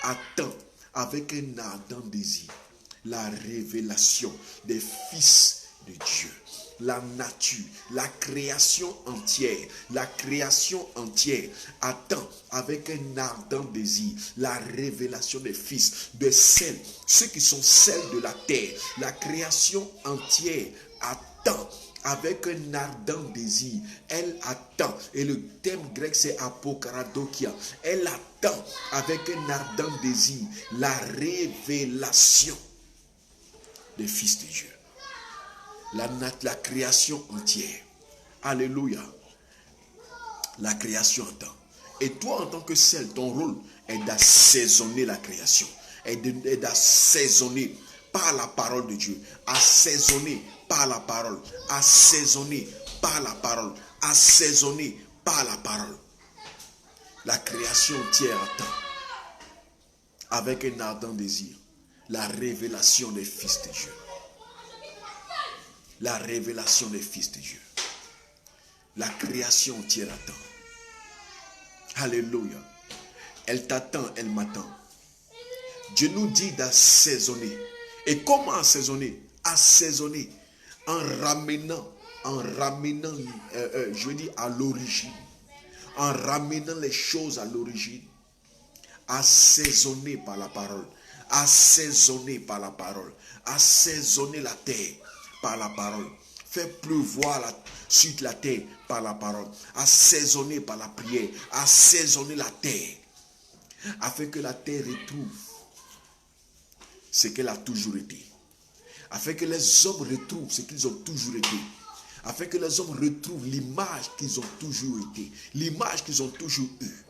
attend avec un ardent désir la révélation des fils de Dieu. La nature, la création entière attend avec un ardent désir la révélation des fils, de celles, ceux qui sont celles de la terre. La création entière attend avec un ardent désir. Elle attend. Et le thème grec, c'est apokaradokia. Elle attend avec un ardent désir la révélation des fils de Dieu. La création entière. Alléluia. La création attend. Et toi, en tant que sel, ton rôle est d'assaisonner la création. Et d'assaisonner par la parole de Dieu. Assaisonner par la parole. Assaisonner par la parole. Assaisonner par la parole. La création entière attend. Avec un ardent désir. La révélation des fils de Dieu. La révélation des fils de Dieu. La création entière attend. Alléluia. Elle t'attend, elle m'attend. Dieu nous dit d'assaisonner. Et comment assaisonner? Assaisonner en ramenant, je veux dire à l'origine. En ramenant les choses à l'origine. Assaisonner par la parole. Assaisonner par la parole. Assaisonner la terre par la parole. Faire pleuvoir sur la terre par la parole. Assaisonner par la prière. Assaisonner la terre. Afin que la terre retrouve ce qu'elle a toujours été. afin que les hommes retrouvent ce qu'ils ont toujours été, afin que les hommes retrouvent l'image qu'ils ont toujours été, l'image qu'ils ont toujours eue.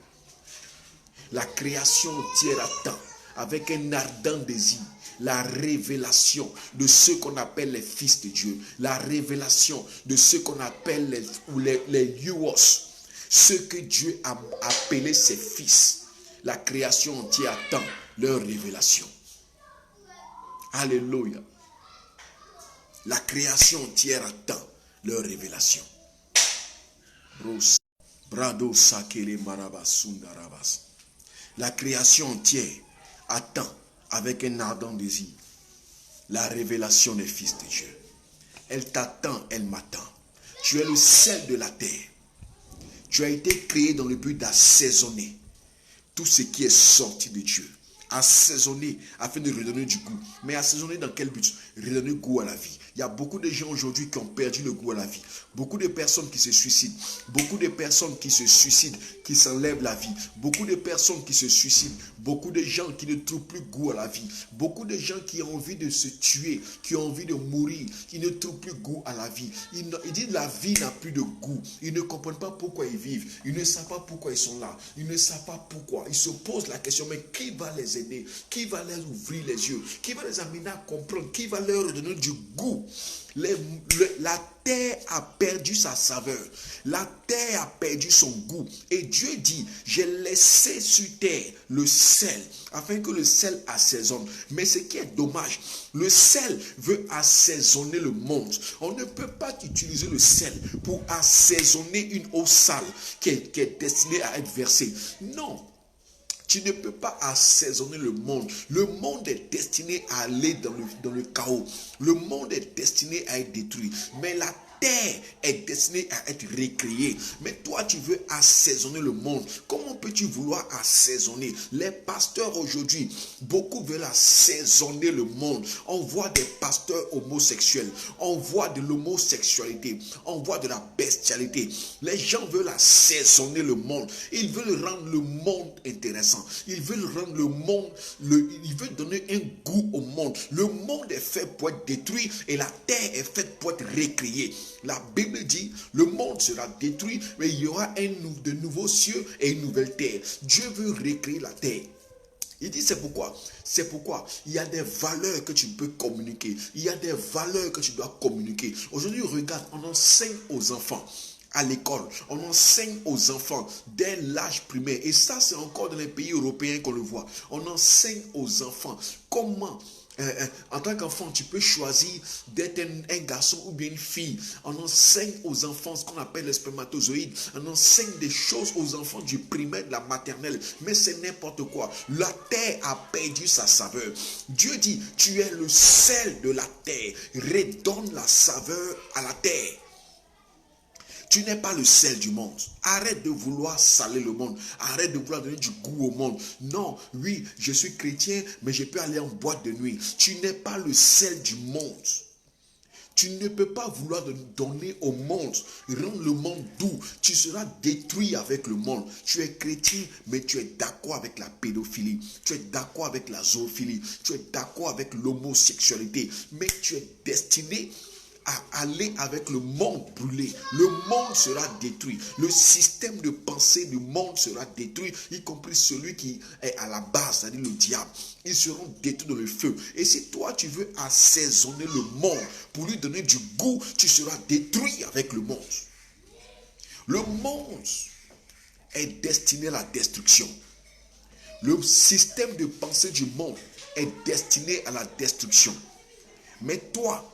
La création entière attend avec un ardent désir la révélation de ceux qu'on appelle les fils de Dieu, la révélation de ceux qu'on appelle les Yuos, ceux que Dieu a appelés ses fils. La création entière attend leur révélation. Alléluia. La création entière attend leur révélation. La création entière attend avec un ardent désir la révélation des fils de Dieu. Elle t'attend, elle m'attend. Tu es le sel de la terre. Tu as été créé dans le but d'assaisonner tout ce qui est sorti de Dieu. Assaisonner afin de redonner du goût. Mais assaisonner dans quel but? Redonner goût à la vie. Il y a beaucoup de gens aujourd'hui qui ont perdu le goût à la vie. Beaucoup de personnes qui se suicident. Beaucoup de personnes qui se suicident, qui s'enlèvent la vie. Beaucoup de personnes qui se suicident. Beaucoup de gens qui ne trouvent plus goût à la vie. Beaucoup de gens qui ont envie de se tuer, qui ont envie de mourir, qui ne trouvent plus goût à la vie. Ils disent que la vie n'a plus de goût. Ils ne comprennent pas pourquoi ils vivent. Ils ne savent pas pourquoi ils sont là. Ils ne savent pas pourquoi. Ils se posent la question, mais qui va les aider? Qui va leur ouvrir les yeux? Qui va les amener à comprendre? Qui va leur donner du goût? La terre a perdu sa saveur. La terre a perdu son goût. Et Dieu dit, j'ai laissé sur terre le sel, afin que le sel assaisonne. Mais ce qui est dommage, le sel veut assaisonner le monde. On ne peut pas utiliser le sel pour assaisonner une eau sale qui est destinée à être versée. Non. Tu ne peux pas assaisonner le monde. Le monde est destiné à aller dans le chaos. Le monde est destiné à être détruit. Mais la terre est destinée à être recréée. Mais toi, tu veux assaisonner le monde. Comment peux-tu vouloir assaisonner? Les pasteurs aujourd'hui, beaucoup veulent assaisonner le monde. On voit des pasteurs homosexuels. On voit de l'homosexualité. On voit de la bestialité. Les gens veulent assaisonner le monde. Ils veulent rendre le monde intéressant. Ils veulent rendre le monde, ils veulent donner un goût au monde. Le monde est fait pour être détruit et la terre est faite pour être recréée. La Bible dit, le monde sera détruit, mais il y aura de nouveaux cieux et une nouvelle terre. Dieu veut recréer la terre. Il dit c'est pourquoi il y a des valeurs que tu peux communiquer. Il y a des valeurs que tu dois communiquer. Aujourd'hui, regarde, on enseigne aux enfants. À l'école, on enseigne aux enfants dès l'âge primaire. Et ça, c'est encore dans les pays européens qu'on le voit. On enseigne aux enfants comment, en tant qu'enfant, tu peux choisir d'être un garçon ou bien une fille. On enseigne aux enfants ce qu'on appelle les spermatozoïdes. On enseigne des choses aux enfants du primaire, de la maternelle. Mais c'est n'importe quoi. La terre a perdu sa saveur. Dieu dit, tu es le sel de la terre. Redonne la saveur à la terre. Tu n'es pas le sel du monde. Arrête de vouloir saler le monde. Arrête de vouloir donner du goût au monde. Non, oui, je suis chrétien, mais je peux aller en boîte de nuit. Tu n'es pas le sel du monde. Tu ne peux pas vouloir donner au monde, rendre le monde doux. Tu seras détruit avec le monde. Tu es chrétien, mais tu es d'accord avec la pédophilie. Tu es d'accord avec la zoophilie. Tu es d'accord avec l'homosexualité. Mais tu es destiné à aller avec le monde brûlé. Le monde sera détruit. Le système de pensée du monde sera détruit, y compris celui qui est à la base, c'est-à-dire le diable. Ils seront détruits dans le feu. Et si toi, tu veux assaisonner le monde pour lui donner du goût, tu seras détruit avec le monde. Le monde est destiné à la destruction. Le système de pensée du monde est destiné à la destruction. Mais toi,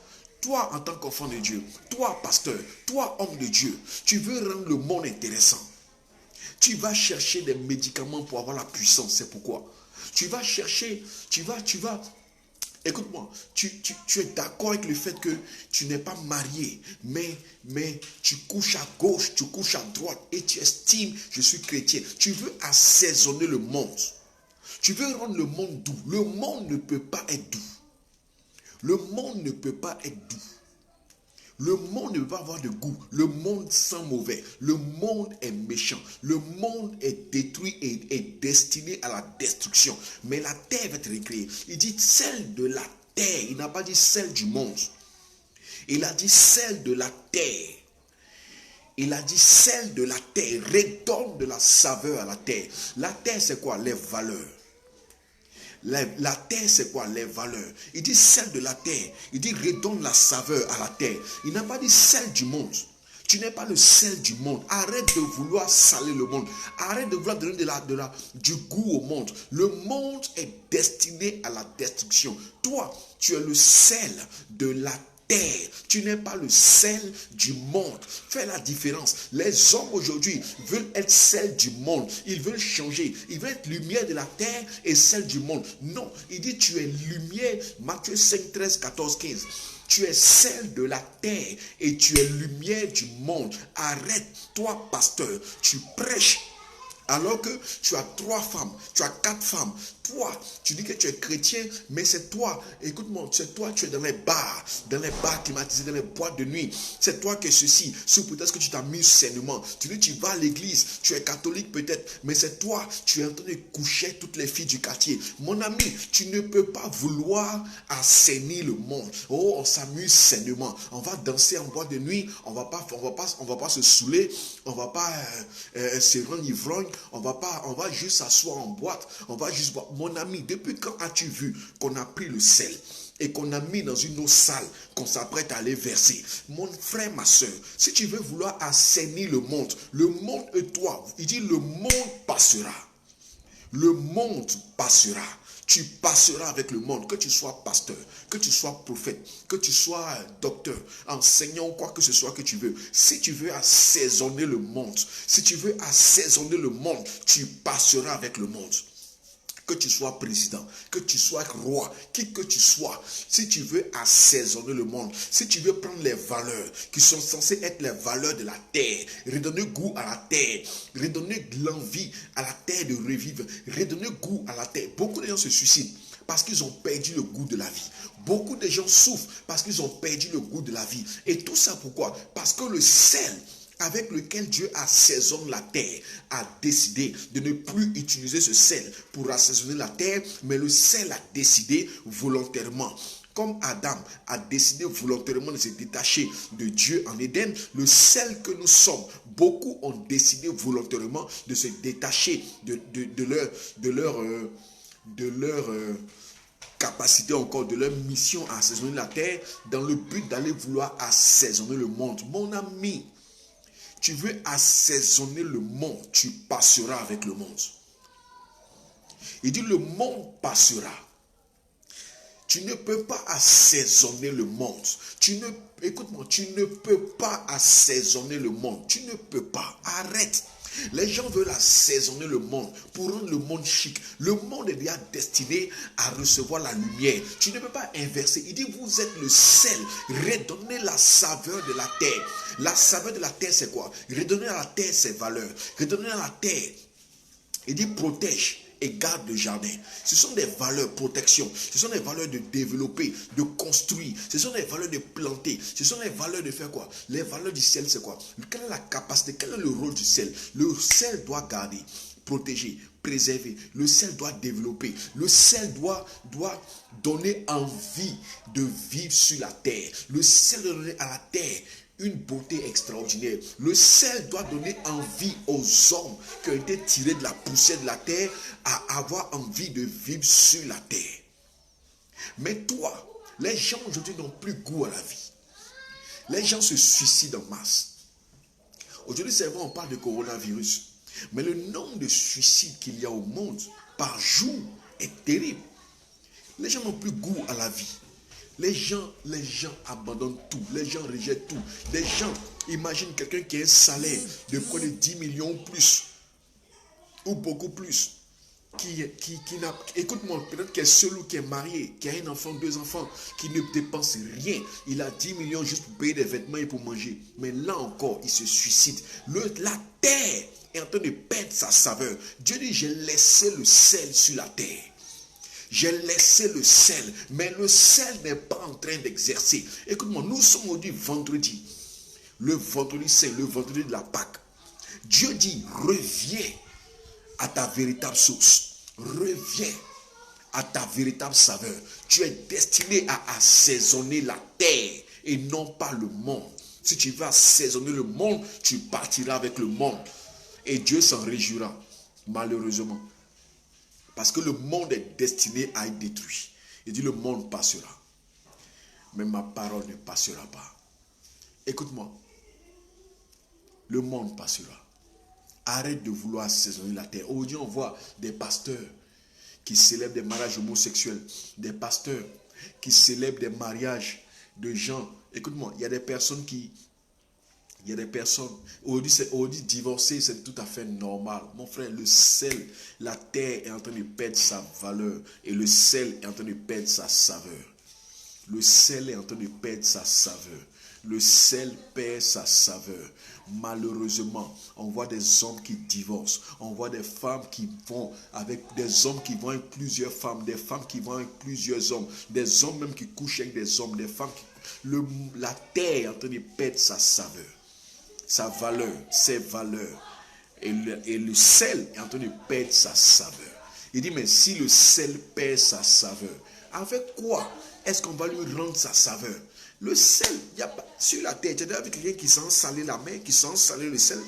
en tant qu'enfant de Dieu, toi, pasteur, toi, homme de Dieu, tu veux rendre le monde intéressant. Tu vas chercher des médicaments pour avoir la puissance. C'est pourquoi. Tu vas chercher, écoute-moi, tu es d'accord avec le fait que tu n'es pas marié, mais tu couches à gauche, tu couches à droite et tu estimes, je suis chrétien. Tu veux assaisonner le monde. Tu veux rendre le monde doux. Le monde ne peut pas être doux. Le monde ne peut pas être doux. Le monde ne peut pas avoir de goût. Le monde sent mauvais. Le monde est méchant. Le monde est détruit et est destiné à la destruction. Mais la terre va être recréée. Il dit, celle de la terre. Il n'a pas dit sel du monde. Il a dit sel de la terre. Il a dit sel de la terre. Redonne de la saveur à la terre. La terre, c'est quoi? Les valeurs. La terre, c'est quoi? Les valeurs. Il dit sel de la terre. Il dit redonne la saveur à la terre. Il n'a pas dit sel du monde. Tu n'es pas le sel du monde. Arrête de vouloir saler le monde. Arrête de vouloir donner du goût au monde. Le monde est destiné à la destruction. Toi, tu es le sel de la terre. Tu n'es pas le sel du monde. Fais la différence. Les hommes aujourd'hui veulent être sel du monde. Ils veulent changer. Ils veulent être lumière de la terre et sel du monde. Non, il dit tu es lumière. Matthieu 5, 13, 14, 15. Tu es sel de la terre et tu es lumière du monde. Arrête, toi pasteur, tu prêches alors que tu as 3 femmes, tu as 4 femmes. Toi, tu dis que tu es chrétien, mais c'est toi, écoute-moi, c'est toi, tu es dans les bars climatisés, dans les boîtes de nuit. C'est toi qui es ceci, sous peut-être que tu t'amuses sainement. Tu dis, tu vas à l'église, tu es catholique peut-être, mais c'est toi, tu es en train de coucher toutes les filles du quartier. Mon ami, tu ne peux pas vouloir assainir le monde. Oh, on s'amuse sainement. On va danser en boîte de nuit, on va pas se saouler, on va pas se rendre ivrogne, on va juste s'asseoir en boîte, on va juste boire. Mon ami, depuis quand as-tu vu qu'on a pris le sel et qu'on a mis dans une eau sale, qu'on s'apprête à aller verser? Mon frère, ma soeur, si tu veux vouloir assainir le monde et toi, il dit le monde passera. Le monde passera. Tu passeras avec le monde, que tu sois pasteur, que tu sois prophète, que tu sois docteur, enseignant ou quoi que ce soit que tu veux. Si tu veux assaisonner le monde, tu passeras avec le monde. Que tu sois président, que tu sois roi, qui que tu sois, si tu veux assaisonner le monde, si tu veux prendre les valeurs qui sont censées être les valeurs de la terre, redonner goût à la terre, redonner l'envie à la terre de revivre, redonner goût à la terre. Beaucoup de gens se suicident parce qu'ils ont perdu le goût de la vie. Beaucoup de gens souffrent parce qu'ils ont perdu le goût de la vie. Et tout ça pourquoi? Parce que le sel avec lequel Dieu assaisonne la terre, a décidé de ne plus utiliser ce sel pour assaisonner la terre, mais le sel a décidé volontairement. Comme Adam a décidé volontairement de se détacher de Dieu en Éden, le sel que nous sommes, beaucoup ont décidé volontairement de se détacher de leur capacité encore, de leur mission à assaisonner la terre, dans le but d'aller vouloir assaisonner le monde. Mon ami, tu veux assaisonner le monde, tu passeras avec le monde. Il dit le monde passera. Tu ne peux pas assaisonner le monde. Écoute-moi, tu ne peux pas assaisonner le monde. Tu ne peux pas. Arrête. Les gens veulent assaisonner le monde pour rendre le monde chic. Le monde est déjà destiné à recevoir la lumière. Tu ne peux pas inverser. Il dit, vous êtes le sel. Redonnez la saveur de la terre. La saveur de la terre, c'est quoi? Redonnez à la terre ses valeurs. Redonnez à la terre. Il dit, protège et garde le jardin. Ce sont des valeurs protection. Ce sont des valeurs de développer, de construire. Ce sont des valeurs de planter. Ce sont des valeurs de faire quoi? Les valeurs du sel, c'est quoi? Quelle est la capacité? Quel est le rôle du sel? Le sel doit garder, protéger, préserver. Le sel doit développer. Le sel doit donner envie de vivre sur la terre. Le sel doit donner à la terre une beauté extraordinaire. Le sel doit donner envie aux hommes qui ont été tirés de la poussière de la terre à avoir envie de vivre sur la terre. Mais toi, les gens aujourd'hui n'ont plus goût à la vie. Les gens se suicident en masse. Aujourd'hui, c'est vrai, on parle de coronavirus. Mais le nombre de suicides qu'il y a au monde par jour est terrible. Les gens n'ont plus goût à la vie. Les gens abandonnent tout. Les gens rejettent tout. Les gens, imagine quelqu'un qui a un salaire de près de 10 millions ou plus. Ou beaucoup plus. Qui n'a, écoute-moi, peut-être qu'il est seul ou qui est marié, qui a un enfant, 2 enfants, qui ne dépense rien. Il a 10 millions juste pour payer des vêtements et pour manger. Mais là encore, il se suicide. La terre est en train de perdre sa saveur. Dieu dit, j'ai laissé le sel sur la terre. J'ai laissé le sel, mais le sel n'est pas en train d'exercer. Écoute-moi, nous sommes aujourd'hui vendredi. Le vendredi saint, le vendredi de la Pâque. Dieu dit, reviens à ta véritable source. Reviens à ta véritable saveur. Tu es destiné à assaisonner la terre et non pas le monde. Si tu vas assaisonner le monde, tu partiras avec le monde. Et Dieu s'en réjouira, malheureusement. Parce que le monde est destiné à être détruit. Il dit le monde passera. Mais ma parole ne passera pas. Écoute-moi. Le monde passera. Arrête de vouloir assaisonner la terre. Aujourd'hui, on voit des pasteurs qui célèbrent des mariages homosexuels. Des pasteurs qui célèbrent des mariages de gens. Écoute-moi, il y a des personnes qui... aujourd'hui, divorcer, c'est tout à fait normal. Mon frère, le sel, la terre est en train de perdre sa valeur. Et le sel est en train de perdre sa saveur. Le sel est en train de perdre sa saveur. Le sel perd sa saveur. Malheureusement, on voit des hommes qui divorcent. On voit des femmes qui vont avec des hommes qui vont avec plusieurs femmes. Des femmes qui vont avec plusieurs hommes. Des hommes même qui couchent avec des hommes. Des femmes qui... la terre est en train de perdre sa saveur. Sa valeur, ses valeurs. Et le sel est en train de perdre sa saveur. Il dit, mais si le sel perd sa saveur, avec quoi est-ce qu'on va lui rendre sa saveur? Le sel, il n'y a pas sur la terre. Tu as déjà vu quelqu'un qui sent saler la main, qui sent saler le sel?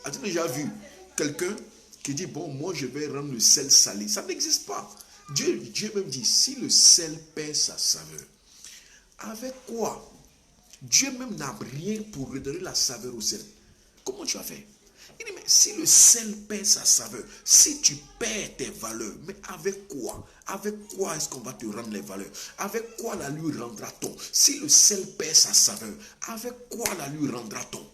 As-tu déjà vu quelqu'un qui dit, bon, moi je vais rendre le sel salé? Ça n'existe pas. Dieu même dit, si le sel perd sa saveur, avec quoi? Dieu même n'a rien pour redonner la saveur au sel. Comment tu as fait? Il dit, mais si le sel perd sa saveur, si tu perds tes valeurs, mais avec quoi? Avec quoi est-ce qu'on va te rendre les valeurs? Avec quoi la lui rendra-t-on? Si le sel perd sa saveur, avec quoi la lui rendra-t-on?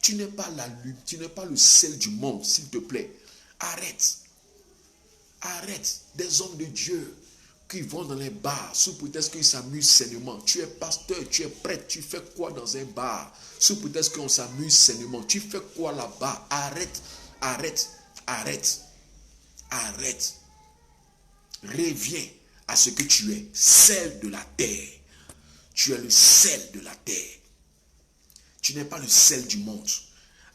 Tu n'es pas la lune, tu n'es pas le sel du monde, s'il te plaît. Arrête. Arrête. Des hommes de Dieu qui vont dans les bars sous prétexte qu'ils s'amusent sainement. Tu es pasteur, tu es prêtre, tu fais quoi dans un bar sous prétexte qu'on s'amuse sainement? Tu fais quoi là-bas? Arrête, arrête, arrête, arrête. Reviens à ce que tu es, sel de la terre. Tu es le sel de la terre. Tu n'es pas le sel du monde.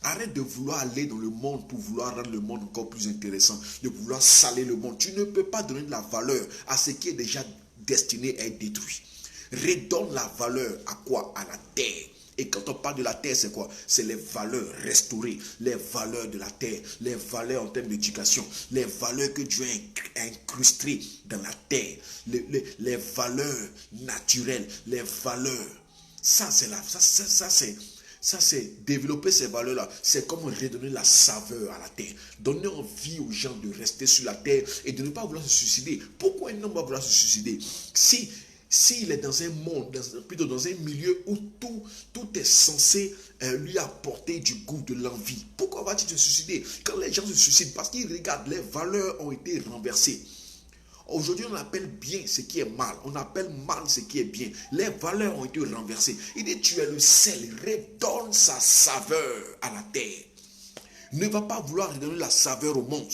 Arrête de vouloir aller dans le monde pour vouloir rendre le monde encore plus intéressant, de vouloir saler le monde. Tu ne peux pas donner de la valeur à ce qui est déjà destiné à être détruit. Redonne la valeur à quoi? À la terre. Et quand on parle de la terre, c'est quoi? C'est les valeurs restaurées, les valeurs de la terre, les valeurs en termes d'éducation, les valeurs que Dieu a incrustées dans la terre, les valeurs naturelles, les valeurs. Ça, c'est développer ces valeurs-là. C'est comme redonner la saveur à la terre. Donner envie aux gens de rester sur la terre et de ne pas vouloir se suicider. Pourquoi un homme va vouloir se suicider? S'il est dans un monde, plutôt dans un milieu où tout est censé lui apporter du goût, de l'envie. Pourquoi va-t-il se suicider? Quand les gens se suicident, parce qu'ils regardent, les valeurs ont été renversées. Aujourd'hui, on appelle bien ce qui est mal. On appelle mal ce qui est bien. Les valeurs ont été renversées. Il dit, tu es le sel. Redonne sa saveur à la terre. Ne va pas vouloir redonner la saveur au monde.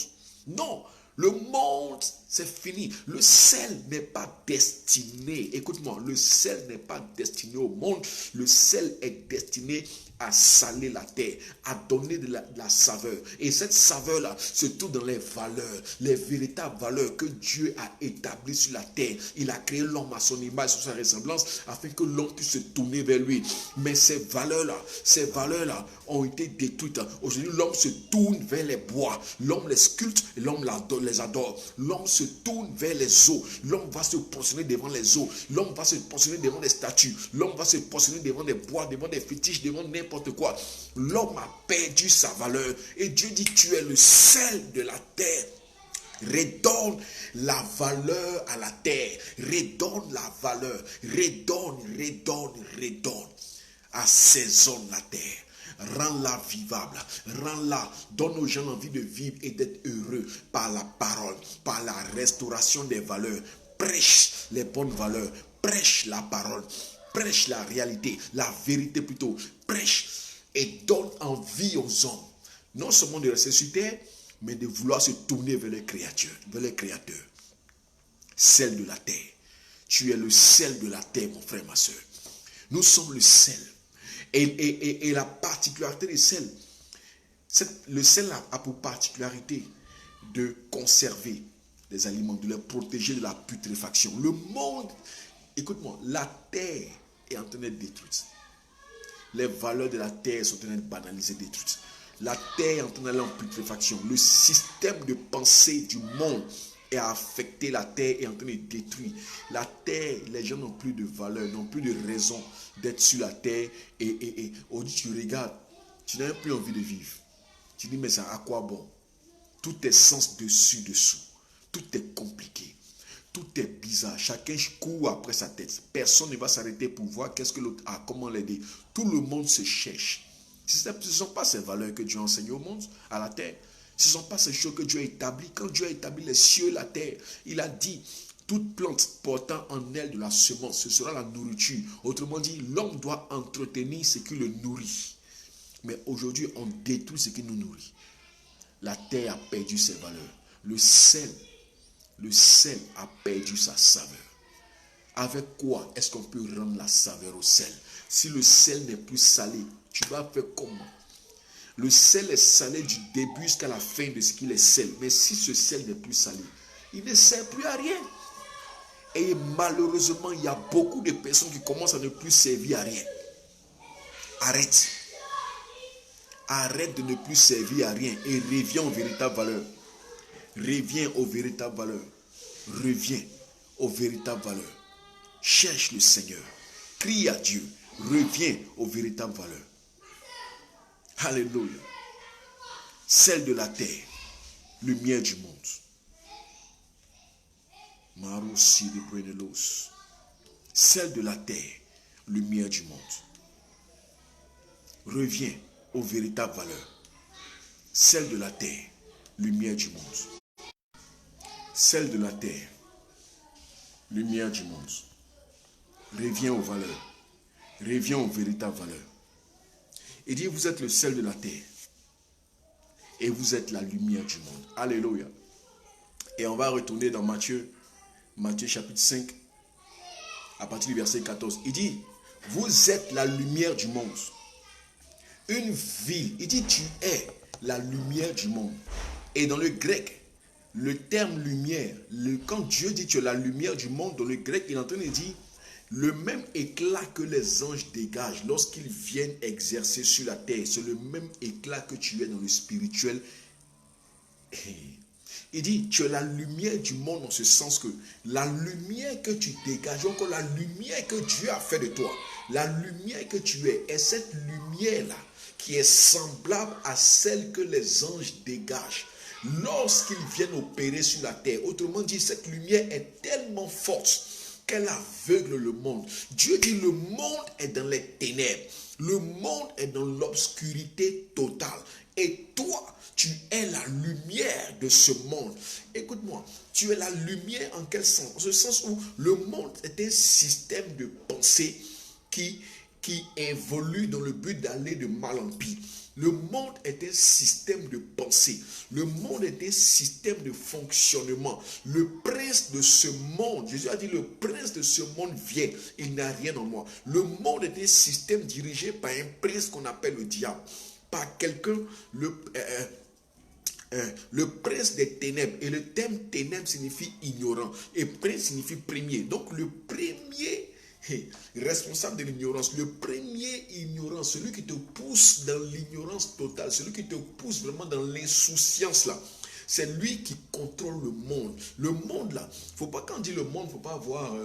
Non, le monde, c'est fini. Le sel n'est pas destiné. Écoute-moi, le sel n'est pas destiné au monde. Le sel est destiné à saler la terre, à donner de la saveur. Et cette saveur-là se trouve dans les valeurs, les véritables valeurs que Dieu a établies sur la terre. Il a créé l'homme à son image, sur sa ressemblance, afin que l'homme puisse se tourner vers lui. Mais ces valeurs-là ont été détruites. Aujourd'hui, l'homme se tourne vers les bois. L'homme les sculpte et l'homme les adore. L'homme se tourne vers les eaux. L'homme va se positionner devant les eaux. L'homme va se positionner devant des statues. L'homme va se positionner devant des bois, devant des fétiches, devant n'importe quoi. L'homme a perdu sa valeur. Et Dieu dit, tu es le sel de la terre. Redonne la valeur à la terre. Redonne la valeur. Redonne. Assaisonne la terre. Rends-la vivable, rends-la, donne aux gens envie de vivre et d'être heureux par la parole, par la restauration des valeurs. Prêche les bonnes valeurs, prêche la parole, prêche la réalité, la vérité plutôt. Prêche et donne envie aux hommes, non seulement de rester sur terre, mais de vouloir se tourner vers les créateurs. Sel de la terre. Tu es le sel de la terre, mon frère, ma soeur. Nous sommes le sel. Et la particularité du sel, le sel a pour particularité de conserver les aliments, de les protéger de la putréfaction. Le monde, écoute-moi, la terre est en train d'être détruite. Les valeurs de la terre sont en train d'être banalisées, détruites. La terre est en train d'aller en putréfaction. Le système de pensée du monde est affecté. La terre est en train de détruire. La terre, les gens n'ont plus de valeur, n'ont plus de raison d'être sur la terre. Et aujourd'hui, tu regardes, tu n'as plus envie de vivre. Tu dis, mais ça à quoi bon? Tout est sens dessus, dessous. Tout est compliqué. Tout est bizarre. Chacun court après sa tête. Personne ne va s'arrêter pour voir qu'est-ce que l'autre a, comment l'aider. Tout le monde se cherche. Ce ne sont pas ces valeurs que Dieu a enseignées au monde, à la terre. Ce ne sont pas ces choses que Dieu a établies. Quand Dieu a établi les cieux et la terre, il a dit, toute plante portant en elle de la semence, ce sera la nourriture. Autrement dit, l'homme doit entretenir ce qui le nourrit. Mais aujourd'hui, on détruit ce qui nous nourrit. La terre a perdu ses valeurs. Le sel a perdu sa saveur. Avec quoi est-ce qu'on peut rendre la saveur au sel? Si le sel n'est plus salé, tu vas faire comment? Le sel est salé du début jusqu'à la fin de ce qu'il est sel. Mais si ce sel n'est plus salé, il ne sert plus à rien. Et malheureusement, il y a beaucoup de personnes qui commencent à ne plus servir à rien. Arrête. Arrête de ne plus servir à rien et reviens aux véritables valeurs. Reviens aux véritables valeurs. Reviens aux véritables valeurs. Cherche le Seigneur. Crie à Dieu. Reviens aux véritables valeurs. Alléluia. Celle de la terre, lumière du monde. Maroussi de Brenelos. Celle de la terre, lumière du monde. Reviens aux véritables valeurs. Celle de la terre, lumière du monde. Celle de la terre, lumière du monde. Reviens aux valeurs. Reviens aux véritables valeurs. Il dit, vous êtes le sel de la terre. Et vous êtes la lumière du monde. Alléluia. Et on va retourner dans Matthieu chapitre 5, à partir du verset 14. Il dit, vous êtes la lumière du monde. Une ville, il dit, tu es la lumière du monde. Et dans le grec, le terme lumière, quand Dieu dit tu es la lumière du monde, dans le grec, il est en train de dire, le même éclat que les anges dégagent lorsqu'ils viennent exercer sur la terre, c'est le même éclat que tu es dans le spirituel. Il dit, tu es la lumière du monde en ce sens que la lumière que tu dégages, encore la lumière que Dieu a fait de toi, la lumière que tu es, est cette lumière-là qui est semblable à celle que les anges dégagent lorsqu'ils viennent opérer sur la terre. Autrement dit, cette lumière est tellement forte qu'elle aveugle le monde. Dieu dit, le monde est dans les ténèbres. Le monde est dans l'obscurité totale. Et toi, tu es la lumière de ce monde. Écoute-moi, tu es la lumière en quel sens? En ce sens où le monde est un système de pensée qui évolue dans le but d'aller de mal en pire. Le monde est un système de pensée. Le monde est un système de fonctionnement. Le prince de ce monde, Jésus a dit, le prince de ce monde vient. Il n'a rien en moi. Le monde est un système dirigé par un prince qu'on appelle le diable. Par quelqu'un, le prince des ténèbres. Et le terme ténèbres signifie ignorant. Et prince signifie premier. Donc le premier responsable de l'ignorance, le premier ignorant, celui qui te pousse dans l'ignorance totale, celui qui te pousse vraiment dans l'insouciance là, c'est lui qui contrôle le monde. Le monde là, faut pas, quand on dit le monde, faut pas avoir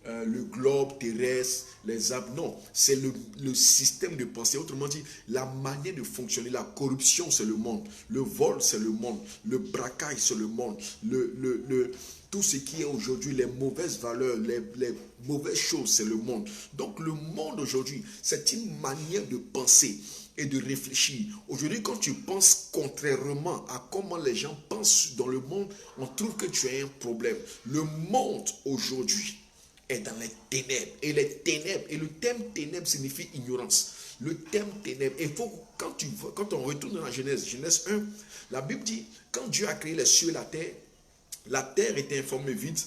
le globe terrestre, les arbres, non, c'est le système de pensée. Autrement dit, la manière de fonctionner, la corruption c'est le monde, le vol c'est le monde, le braquage c'est le monde, tout ce qui est aujourd'hui, les mauvaises valeurs, les mauvaises choses, c'est le monde. Donc le monde aujourd'hui, c'est une manière de penser et de réfléchir. Aujourd'hui, quand tu penses contrairement à comment les gens pensent dans le monde, on trouve que tu as un problème. Le monde aujourd'hui est dans les ténèbres. Et les ténèbres, et le terme ténèbres signifie ignorance. Le terme ténèbres, il faut, quand on retourne dans la Genèse 1, la Bible dit, quand Dieu a créé les cieux et la terre était informée vide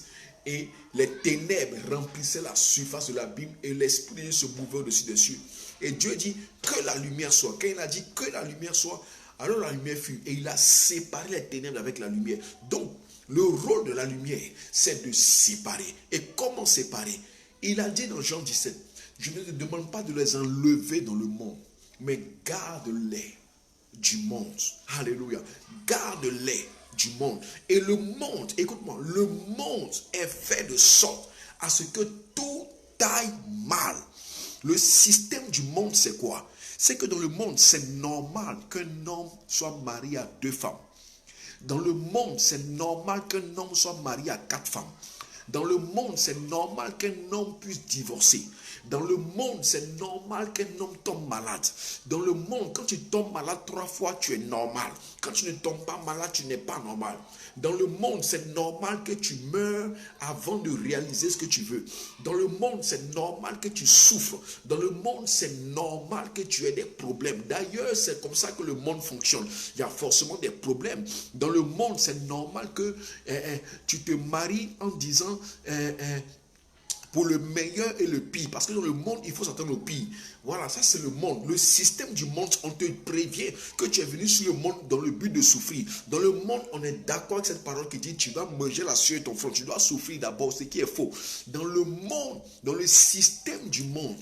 et les ténèbres remplissaient la surface de l'abîme et l'esprit de Dieu se mouvait au-dessus des cieux. Et Dieu dit que la lumière soit. Quand il a dit que la lumière soit, alors la lumière fut et il a séparé les ténèbres avec la lumière. Donc, Le rôle de la lumière, c'est de séparer. Et comment séparer? Il a dit dans Jean 17, je ne te demande pas de les enlever dans le monde, mais garde-les du monde. Alléluia. Garde-les du monde. Et le monde, écoute-moi, le monde est fait de sorte à ce que tout aille mal. Le système du monde, c'est quoi? C'est que dans le monde, c'est normal qu'un homme soit marié à 2 femmes. Dans le monde, c'est normal qu'un homme soit marié à 4 femmes. Dans le monde, c'est normal qu'un homme puisse divorcer. Dans le monde, c'est normal qu'un homme tombe malade. Dans le monde, quand tu tombes malade 3 fois, tu es normal. Quand tu ne tombes pas malade, tu n'es pas normal. Dans le monde, c'est normal que tu meurs avant de réaliser ce que tu veux. Dans le monde, c'est normal que tu souffres. Dans le monde, c'est normal que tu aies des problèmes. D'ailleurs, c'est comme ça que le monde fonctionne. Il y a forcément des problèmes. Dans le monde, c'est normal que tu te maries en disant pour le meilleur et le pire. Parce que dans le monde, il faut s'attendre au pire. Voilà, ça c'est le monde. Le système du monde, on te prévient que tu es venu sur le monde dans le but de souffrir. Dans le monde, on est d'accord avec cette parole qui dit tu dois manger la sueur de ton front. Tu dois souffrir d'abord, ce qui est faux. Dans le monde, dans le système du monde,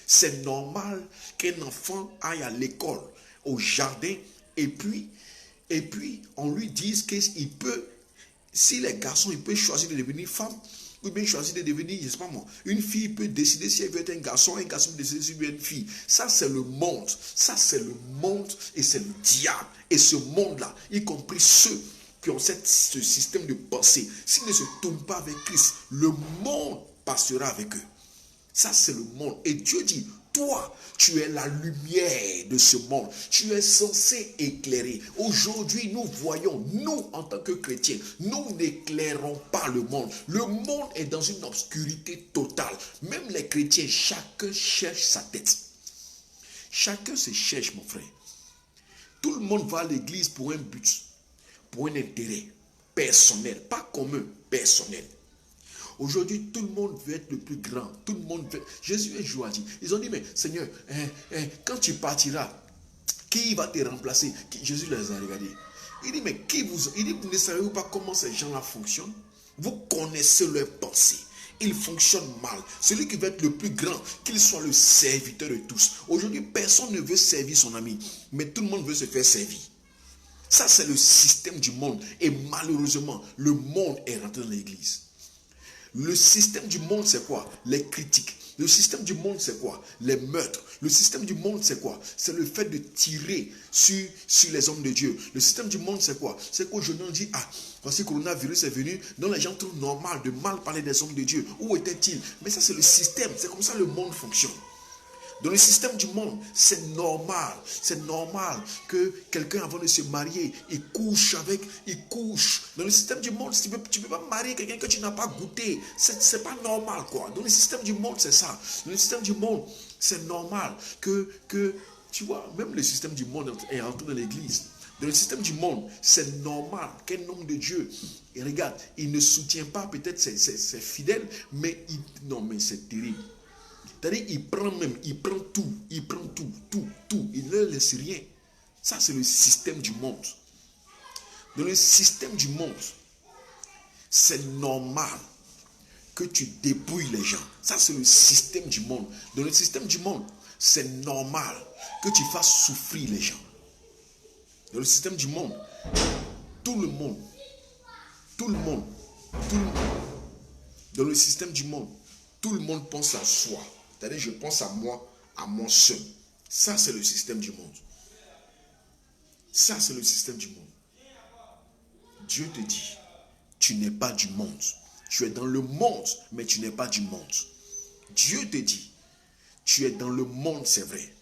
c'est normal qu'un enfant aille à l'école, au jardin, et puis on lui dise qu'il peut, s'il est garçon, il peut choisir de devenir femme, ou bien choisir de devenir, je ne sais pas moi, une fille peut décider si elle veut être un garçon peut décider si elle veut être une fille. Ça, c'est le monde. Ça, c'est le monde et c'est le diable. Et ce monde-là, y compris ceux qui ont ce système de pensée, s'ils ne se tournent pas avec Christ, le monde passera avec eux. Ça, c'est le monde. Et Dieu dit, toi, tu es la lumière de ce monde. Tu es censé éclairer. Aujourd'hui, nous voyons, nous, en tant que chrétiens, nous n'éclairons pas le monde. Le monde est dans une obscurité totale. Même les chrétiens, chacun cherche sa tête. Chacun se cherche, mon frère. Tout le monde va à l'église pour un but, pour un intérêt personnel, pas commun, personnel. Aujourd'hui, tout le monde veut être le plus grand. Tout le monde veut. Jésus un jour a dit, ils ont dit, mais Seigneur, quand tu partiras, qui va te remplacer? Jésus les a regardés. Il dit, mais il dit, vous ne savez pas comment ces gens-là fonctionnent? Vous connaissez leurs pensées. Ils fonctionnent mal. Celui qui veut être le plus grand, qu'il soit le serviteur de tous. Aujourd'hui, personne ne veut servir son ami, mais tout le monde veut se faire servir. Ça, c'est le système du monde. Et malheureusement, le monde est rentré dans l'église. Le système du monde, c'est quoi? Les critiques. Le système du monde, c'est quoi? Les meurtres. Le système du monde, c'est quoi? C'est le fait de tirer sur les hommes de Dieu. Le système du monde, c'est quoi? C'est qu'aujourd'hui, on dit, ah, voici le coronavirus est venu, donc les gens trouvent normal de mal parler des hommes de Dieu. Où était-il? Mais ça, c'est le système. C'est comme ça que le monde fonctionne. Dans le système du monde, c'est normal. C'est normal que quelqu'un, avant de se marier, il couche. Dans le système du monde, tu ne peux pas marier quelqu'un que tu n'as pas goûté. C'est pas normal, quoi. Dans le système du monde, c'est ça. Dans le système du monde, c'est normal que, tu vois, même le système du monde est entré dans l'église. Dans le système du monde, c'est normal qu'un homme de Dieu, et regarde, il ne soutient pas peut-être ses fidèles, mais non, mais c'est terrible. C'est-à-dire, il prend tout, il ne laisse rien. Ça, c'est le système du monde. Dans le système du monde, c'est normal que tu dépouilles les gens. Ça, c'est le système du monde. Dans le système du monde, c'est normal que tu fasses souffrir les gens. Dans le système du monde, tout le monde, dans le système du monde, tout le monde pense à soi. C'est-à-dire, je pense à moi seul. Ça, c'est le système du monde. Ça, c'est le système du monde. Dieu te dit, tu n'es pas du monde. Tu es dans le monde, mais tu n'es pas du monde. Dieu te dit, tu es dans le monde, c'est vrai,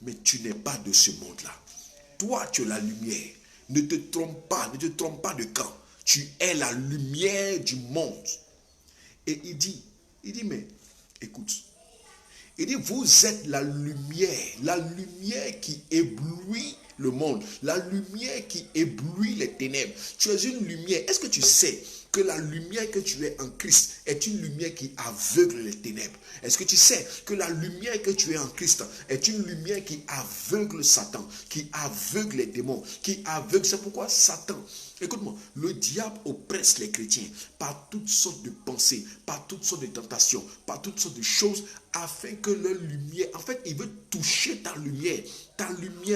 mais tu n'es pas de ce monde-là. Toi, tu es la lumière. Ne te trompe pas de camp. Tu es la lumière du monde. Et il dit, mais écoute, il dit, vous êtes la lumière qui éblouit le monde, la lumière qui éblouit les ténèbres. Tu es une lumière. Est-ce que tu sais que la lumière que tu es en Christ est une lumière qui aveugle les ténèbres? Est-ce que tu sais que la lumière que tu es en Christ est une lumière qui aveugle Satan, qui aveugle les démons, qui aveugle? C'est pourquoi Satan, écoute-moi, le diable oppresse les chrétiens par toutes sortes de pensées, par toutes sortes de tentations, par toutes sortes de choses, afin que leur lumière, en fait, il veut toucher ta lumière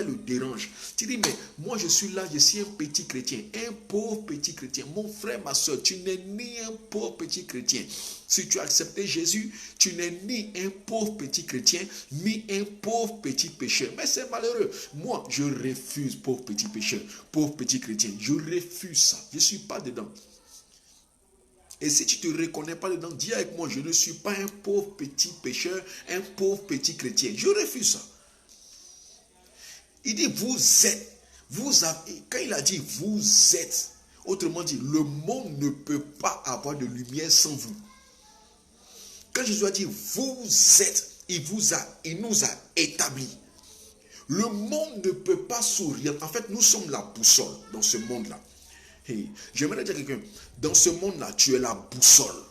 le dérange. Tu dis, mais moi je suis là, je suis un petit chrétien, un pauvre petit chrétien. Mon frère, ma soeur, tu n'es ni un pauvre petit chrétien. Si tu as accepté Jésus, tu n'es ni un pauvre petit chrétien, ni un pauvre petit pécheur. Mais c'est malheureux. Moi, je refuse, pauvre petit pécheur, pauvre petit chrétien. Je refuse ça. Je ne suis pas dedans. Et si tu ne te reconnais pas dedans, dis avec moi, je ne suis pas un pauvre petit pécheur, un pauvre petit chrétien. Je refuse ça. Il dit, vous êtes, vous avez, quand il a dit, vous êtes, autrement dit, le monde ne peut pas avoir de lumière sans vous. Quand Jésus a dit, vous êtes, il nous a établis. Le monde ne peut pas sourire. En fait, nous sommes la boussole dans ce monde-là. Hey, j'aimerais dire à quelqu'un, dans ce monde-là, tu es la boussole.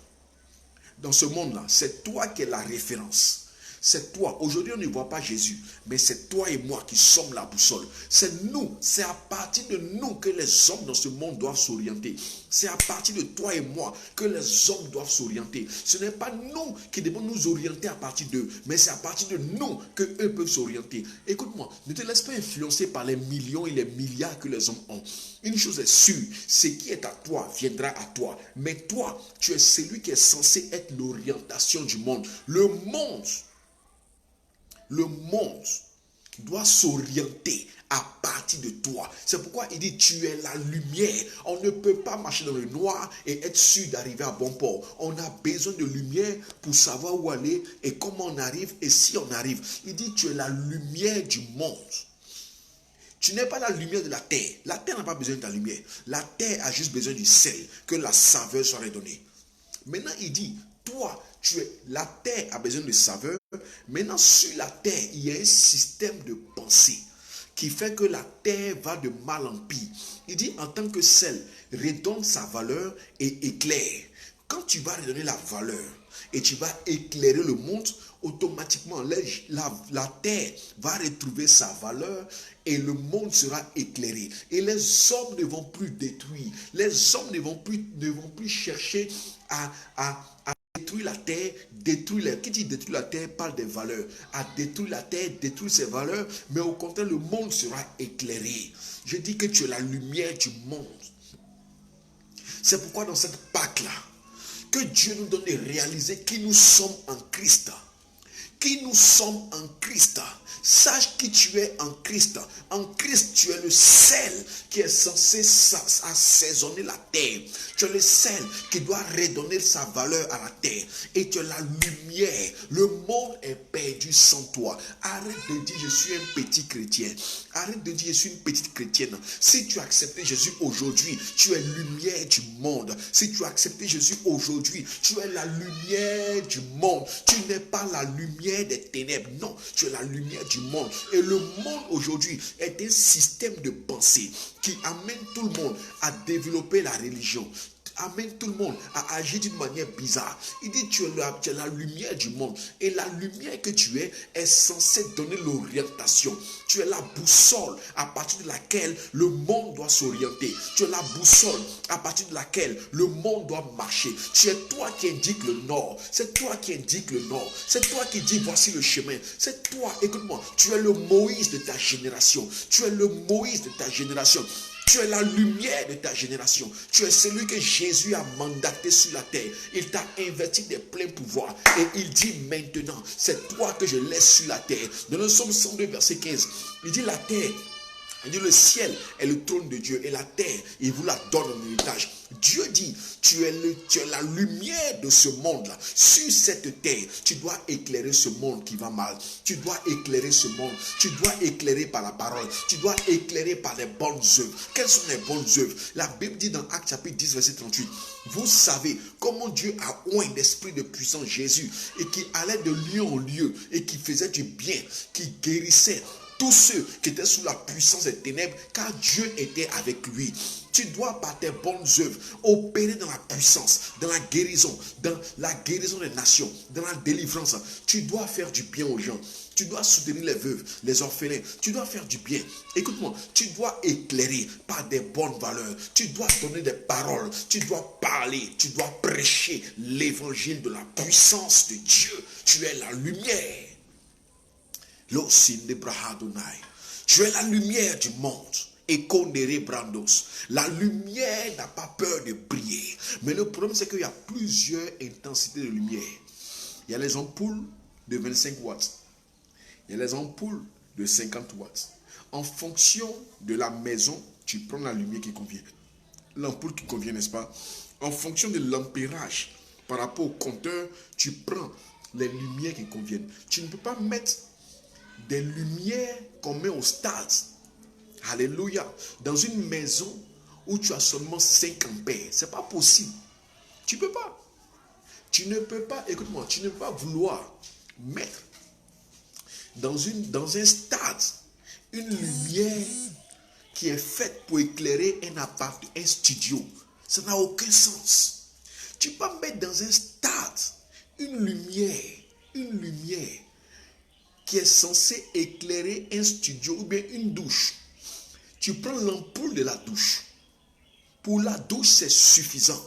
Dans ce monde-là, c'est toi qui es la référence. C'est toi. Aujourd'hui, on ne voit pas Jésus, mais c'est toi et moi qui sommes la boussole. C'est nous, c'est à partir de nous que les hommes dans ce monde doivent s'orienter. C'est à partir de toi et moi que les hommes doivent s'orienter. Ce n'est pas nous qui devons nous orienter à partir d'eux, mais c'est à partir de nous qu'eux peuvent s'orienter. Écoute-moi, ne te laisse pas influencer par les millions et les milliards que les hommes ont. Une chose est sûre, ce qui est à toi viendra à toi. Mais toi, tu es celui qui est censé être l'orientation du monde. Le monde doit s'orienter à partir de toi. C'est pourquoi il dit, tu es la lumière. On ne peut pas marcher dans le noir et être sûr d'arriver à bon port. On a besoin de lumière pour savoir où aller et comment on arrive et si on arrive. Il dit, tu es la lumière du monde. Tu n'es pas la lumière de la terre. La terre n'a pas besoin de ta lumière. La terre a juste besoin du sel, que la saveur soit redonnée. Maintenant, il dit, toi, la terre a besoin de saveur. Maintenant, sur la terre, il y a un système de pensée qui fait que la terre va de mal en pire. Il dit, en tant que sel, redonne sa valeur et éclaire. Quand tu vas redonner la valeur et tu vas éclairer le monde, automatiquement, la terre va retrouver sa valeur et le monde sera éclairé. Et les hommes ne vont plus détruire. Les hommes ne vont plus chercher à détruire la terre, qui dit détruire la terre parle des valeurs. À détruire la terre, détruire ses valeurs, mais au contraire, le monde sera éclairé. Je dis que tu es la lumière du monde. C'est pourquoi dans cette Pâque-là, que Dieu nous donne de réaliser qui nous sommes en Christ. Qui nous sommes en Christ. Sache qui tu es en Christ. En Christ, tu es le sel qui est censé assaisonner la terre. Tu es le sel qui doit redonner sa valeur à la terre. Et tu es la lumière. Le monde est perdu sans toi. Arrête de dire je suis un petit chrétien. Arrête de dire je suis une petite chrétienne. Si tu as accepté Jésus aujourd'hui, tu es lumière du monde. Si tu as accepté Jésus aujourd'hui, tu es la lumière du monde. Tu n'es pas la lumière des ténèbres. Non, tu es la lumière du monde. Et le monde aujourd'hui est un système de pensée qui amène tout le monde à développer la religion, amène tout le monde à agir d'une manière bizarre. Il dit tu es la lumière du monde. Et la lumière que tu es est censée donner l'orientation. Tu es la boussole à partir de laquelle le monde doit s'orienter. Tu es la boussole à partir de laquelle le monde doit marcher. Tu es toi qui indique le nord. C'est toi qui indique le nord. C'est toi qui dis voici le chemin. C'est toi, écoute-moi, tu es le Moïse de ta génération. Tu es le Moïse de ta génération. Tu es la lumière de ta génération. Tu es celui que Jésus a mandaté sur la terre. Il t'a investi des pleins pouvoirs. Et il dit maintenant, c'est toi que je laisse sur la terre. Dans le Psaume 102, verset 15, il dit la terre, il dit le ciel est le trône de Dieu et la terre, il vous la donne en héritage. Dieu dit, tu es la lumière de ce monde-là. Sur cette terre, tu dois éclairer ce monde qui va mal. Tu dois éclairer ce monde. Tu dois éclairer par la parole. Tu dois éclairer par les bonnes œuvres. Quelles sont les bonnes œuvres? La Bible dit dans Actes chapitre 10, verset 38, vous savez comment Dieu a oint l'esprit de puissance Jésus et qui allait de lieu en lieu et qui faisait du bien, qui guérissait tous ceux qui étaient sous la puissance des ténèbres, car Dieu était avec lui. Tu dois, par tes bonnes œuvres, opérer dans la puissance, dans la guérison des nations, dans la délivrance. Tu dois faire du bien aux gens. Tu dois soutenir les veuves, les orphelins. Tu dois faire du bien. Écoute-moi, tu dois éclairer par des bonnes valeurs. Tu dois donner des paroles. Tu dois parler. Tu dois prêcher l'évangile de la puissance de Dieu. Tu es la lumière. Tu es la lumière du monde. Et Kondere Brandos. La lumière n'a pas peur de briller. Mais le problème, c'est qu'il y a plusieurs intensités de lumière. Il y a les ampoules de 25 watts. Il y a les ampoules de 50 watts. En fonction de la maison, tu prends la lumière qui convient. L'ampoule qui convient, n'est-ce pas? En fonction de l'ampérage, par rapport au compteur, tu prends les lumières qui conviennent. Tu ne peux pas mettre des lumières qu'on met au stade. Alléluia. Dans une maison où tu as seulement 5 ampères. Ce n'est pas possible. Tu ne peux pas. Tu ne peux pas, écoute-moi, tu ne peux pas vouloir mettre dans un stade une lumière qui est faite pour éclairer un appart, un studio. Ça n'a aucun sens. Tu peux pas mettre dans un stade une lumière qui est censée éclairer un studio ou bien une douche. Tu prends l'ampoule de la douche. Pour la douche, c'est suffisant.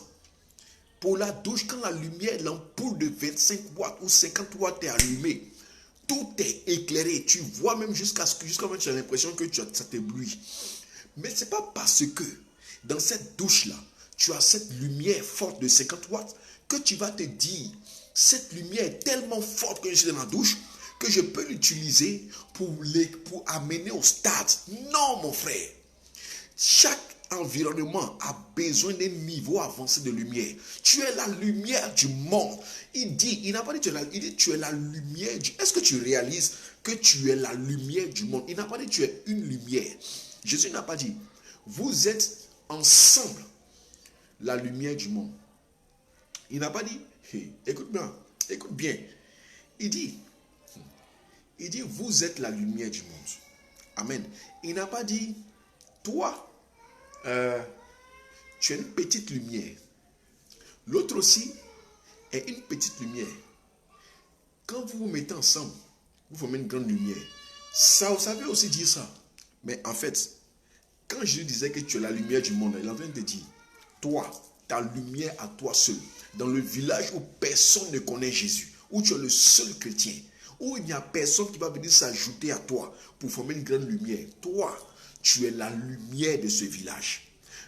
Pour la douche, quand la lumière, l'ampoule de 25 watts ou 50 watts est allumée, tout est éclairé. Tu vois même jusqu'à même tu as l'impression que ça t'éblouit. Mais ce n'est pas parce que dans cette douche-là, tu as cette lumière forte de 50 watts que tu vas te dire, cette lumière est tellement forte que je suis dans la douche, que je peux l'utiliser pour amener au stade. Non, mon frère. Chaque environnement a besoin d'un niveau avancé de lumière. Tu es la lumière du monde. Il n'a pas dit il dit tu es la lumière du... Est-ce que tu réalises que tu es la lumière du monde? Il n'a pas dit tu es une lumière. Jésus n'a pas dit vous êtes ensemble la lumière du monde. Il n'a pas dit hey, écoute bien. Il dit vous êtes la lumière du monde. Amen. Il n'a pas dit toi tu es une petite lumière. L'autre aussi est une petite lumière. Quand vous vous mettez ensemble, vous formez une grande lumière. Ça, vous savez aussi dire ça. Mais en fait, quand je disais que tu es la lumière du monde, il est en train de dire, toi, ta lumière à toi seul, dans le village où personne ne connaît Jésus, où tu es le seul chrétien, où il n'y a personne qui va venir s'ajouter à toi pour former une grande lumière. Toi, tu es la lumière de ce village.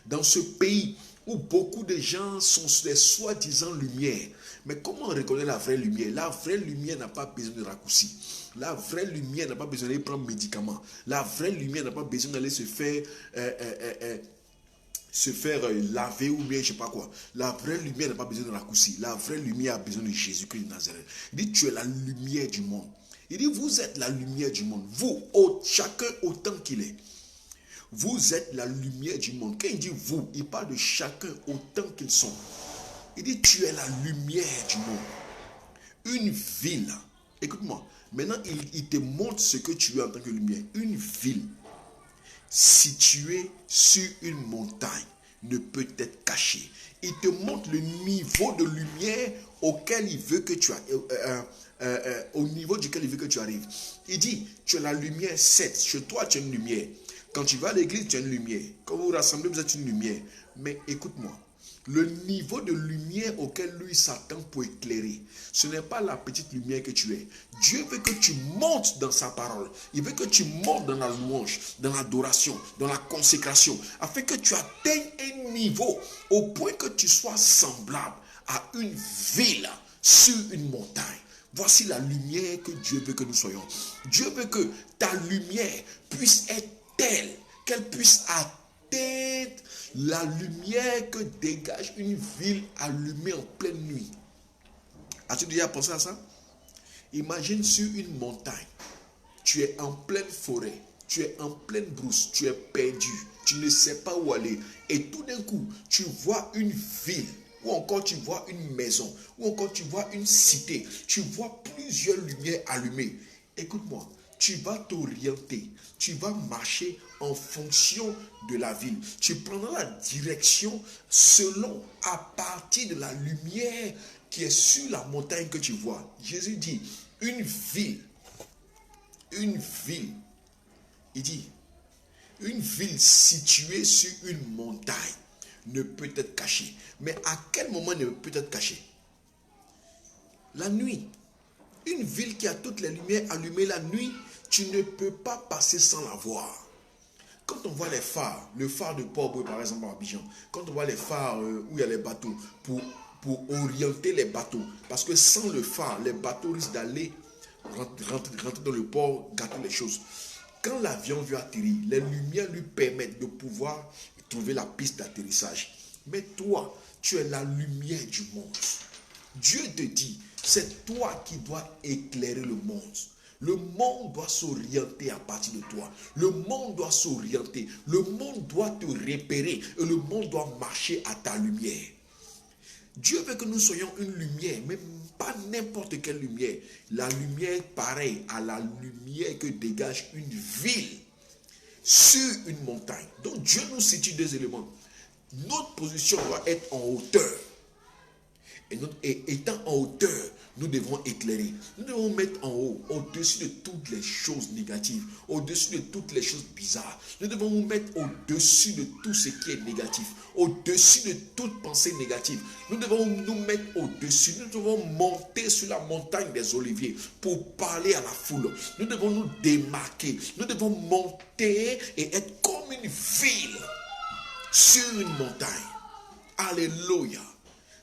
Dans ce pays où beaucoup de gens sont des soi-disant lumières. Mais comment on reconnaît la vraie lumière? La vraie lumière n'a pas besoin de raccourcis. La vraie lumière n'a pas besoin d'aller prendre médicaments. La vraie lumière n'a pas besoin d'aller se faire laver ou bien je ne sais pas quoi. La vraie lumière n'a pas besoin de raccourcis. La vraie lumière a besoin de Jésus-Christ de Nazareth. Il dit tu es la lumière du monde. Il dit vous êtes la lumière du monde. Vous, chacun autant qu'il est. Vous êtes la lumière du monde. Quand il dit vous, il parle de chacun autant qu'ils sont. Il dit tu es la lumière du monde. Une ville, écoute-moi, maintenant il te montre ce que tu es en tant que lumière. Une ville située sur une montagne ne peut être cachée. Il te montre le niveau de lumière auquel il veut que tu au niveau duquel il veut que tu arrives. Il dit tu es la lumière 7. Chez toi tu es une lumière. Quand tu vas à l'église, tu as une lumière. Quand vous vous rassemblez, vous êtes une lumière. Mais écoute-moi, le niveau de lumière auquel lui s'attend pour éclairer, ce n'est pas la petite lumière que tu es. Dieu veut que tu montes dans sa parole. Il veut que tu montes dans la louange, dans l'adoration, dans la consécration, afin que tu atteignes un niveau au point que tu sois semblable à une ville sur une montagne. Voici la lumière que Dieu veut que nous soyons. Dieu veut que ta lumière puisse être telle qu'elle puisse atteindre la lumière que dégage une ville allumée en pleine nuit. As-tu déjà pensé à ça? Imagine sur une montagne, tu es en pleine forêt, tu es en pleine brousse, tu es perdu, tu ne sais pas où aller. Et tout d'un coup, tu vois une ville, ou encore tu vois une maison, ou encore tu vois une cité, tu vois plusieurs lumières allumées. Écoute-moi, tu vas t'orienter, tu vas marcher en fonction de la ville. Tu prendras la direction selon, à partir de la lumière qui est sur la montagne que tu vois. Jésus dit, une ville, il dit, une ville située sur une montagne ne peut être cachée. Mais à quel moment ne peut être cachée? La nuit. Une ville qui a toutes les lumières allumées la nuit, tu ne peux pas passer sans la voir. Quand on voit les phares, le phare de Port-Boué par exemple à Abidjan, quand on voit les phares où il y a les bateaux, pour orienter les bateaux, parce que sans le phare, les bateaux risquent d'aller rentrer dans le port, gâter les choses. Quand l'avion veut atterrir, les lumières lui permettent de pouvoir trouver la piste d'atterrissage. Mais toi, tu es la lumière du monde. Dieu te dit, c'est toi qui dois éclairer le monde. Le monde doit s'orienter à partir de toi. Le monde doit s'orienter. Le monde doit te repérer. Et le monde doit marcher à ta lumière. Dieu veut que nous soyons une lumière, mais pas n'importe quelle lumière. La lumière pareille à la lumière que dégage une ville sur une montagne. Donc Dieu nous situe deux éléments. Notre position doit être en hauteur. Et étant en hauteur, nous devons éclairer. Nous devons mettre en haut, au-dessus de toutes les choses négatives, au-dessus de toutes les choses bizarres. Nous devons nous mettre au-dessus de tout ce qui est négatif, au-dessus de toute pensée négative. Nous devons nous mettre au-dessus. Nous devons monter sur la montagne des Oliviers pour parler à la foule. Nous devons nous démarquer. Nous devons monter et être comme une ville sur une montagne. Alléluia.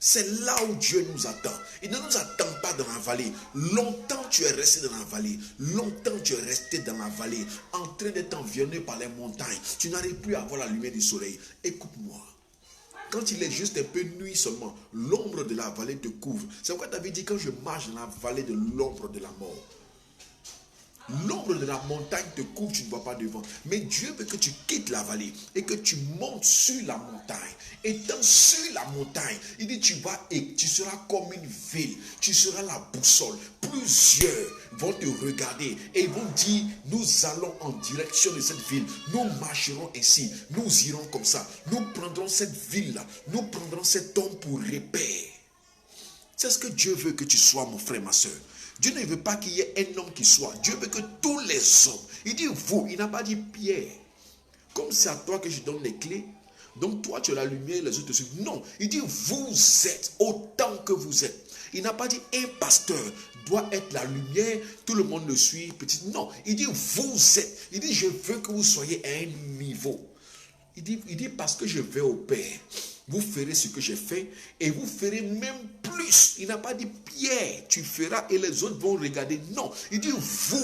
C'est là où Dieu nous attend. Il ne nous attend pas dans la vallée. Longtemps tu es resté dans la vallée. Longtemps tu es resté dans la vallée, en train d'être environné par les montagnes. Tu n'arrives plus à voir la lumière du soleil. Écoute-moi. Quand il est juste un peu nuit seulement, l'ombre de la vallée te couvre. C'est pourquoi David dit, quand je marche dans la vallée de l'ombre de la mort, l'ombre de la montagne te couvre, tu ne vois pas devant. Mais Dieu veut que tu quittes la vallée et que tu montes sur la montagne. Étant sur la montagne, il dit tu seras comme une ville, tu seras la boussole. Plusieurs vont te regarder et ils vont dire, nous allons en direction de cette ville. Nous marcherons ainsi, nous irons comme ça. Nous prendrons cette ville-là, nous prendrons cet homme pour repère. C'est ce que Dieu veut que tu sois, mon frère, ma soeur. Dieu ne veut pas qu'il y ait un homme qui soit. Dieu veut que tous les hommes. Il dit vous, il n'a pas dit Pierre. Comme c'est à toi que je donne les clés. Donc toi tu as la lumière et les autres te suivent. Non, il dit vous êtes autant que vous êtes. Il n'a pas dit un pasteur doit être la lumière, tout le monde le suit, petit. Non, il dit vous êtes. Il dit je veux que vous soyez à un niveau. Il dit parce que je vais au Père. Vous ferez ce que j'ai fait et vous ferez même plus. Il n'a pas dit Pierre, tu feras et les autres vont regarder. Non, il dit vous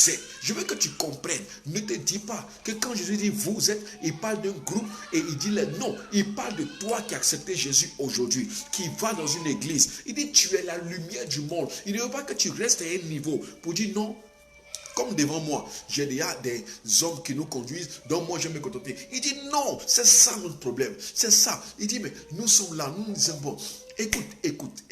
êtes. Je veux que tu comprennes. Ne te dis pas que quand Jésus dit vous êtes, il parle d'un groupe et il dit non. Il parle de toi qui as accepté Jésus aujourd'hui, qui va dans une église. Il dit tu es la lumière du monde. Il ne veut pas que tu restes à un niveau pour dire non. Comme devant moi, j'ai déjà des hommes qui nous conduisent, donc moi je vais me contenter. Il dit non, c'est ça notre problème, c'est ça. Il dit mais nous sommes là, nous disons bon, écoute.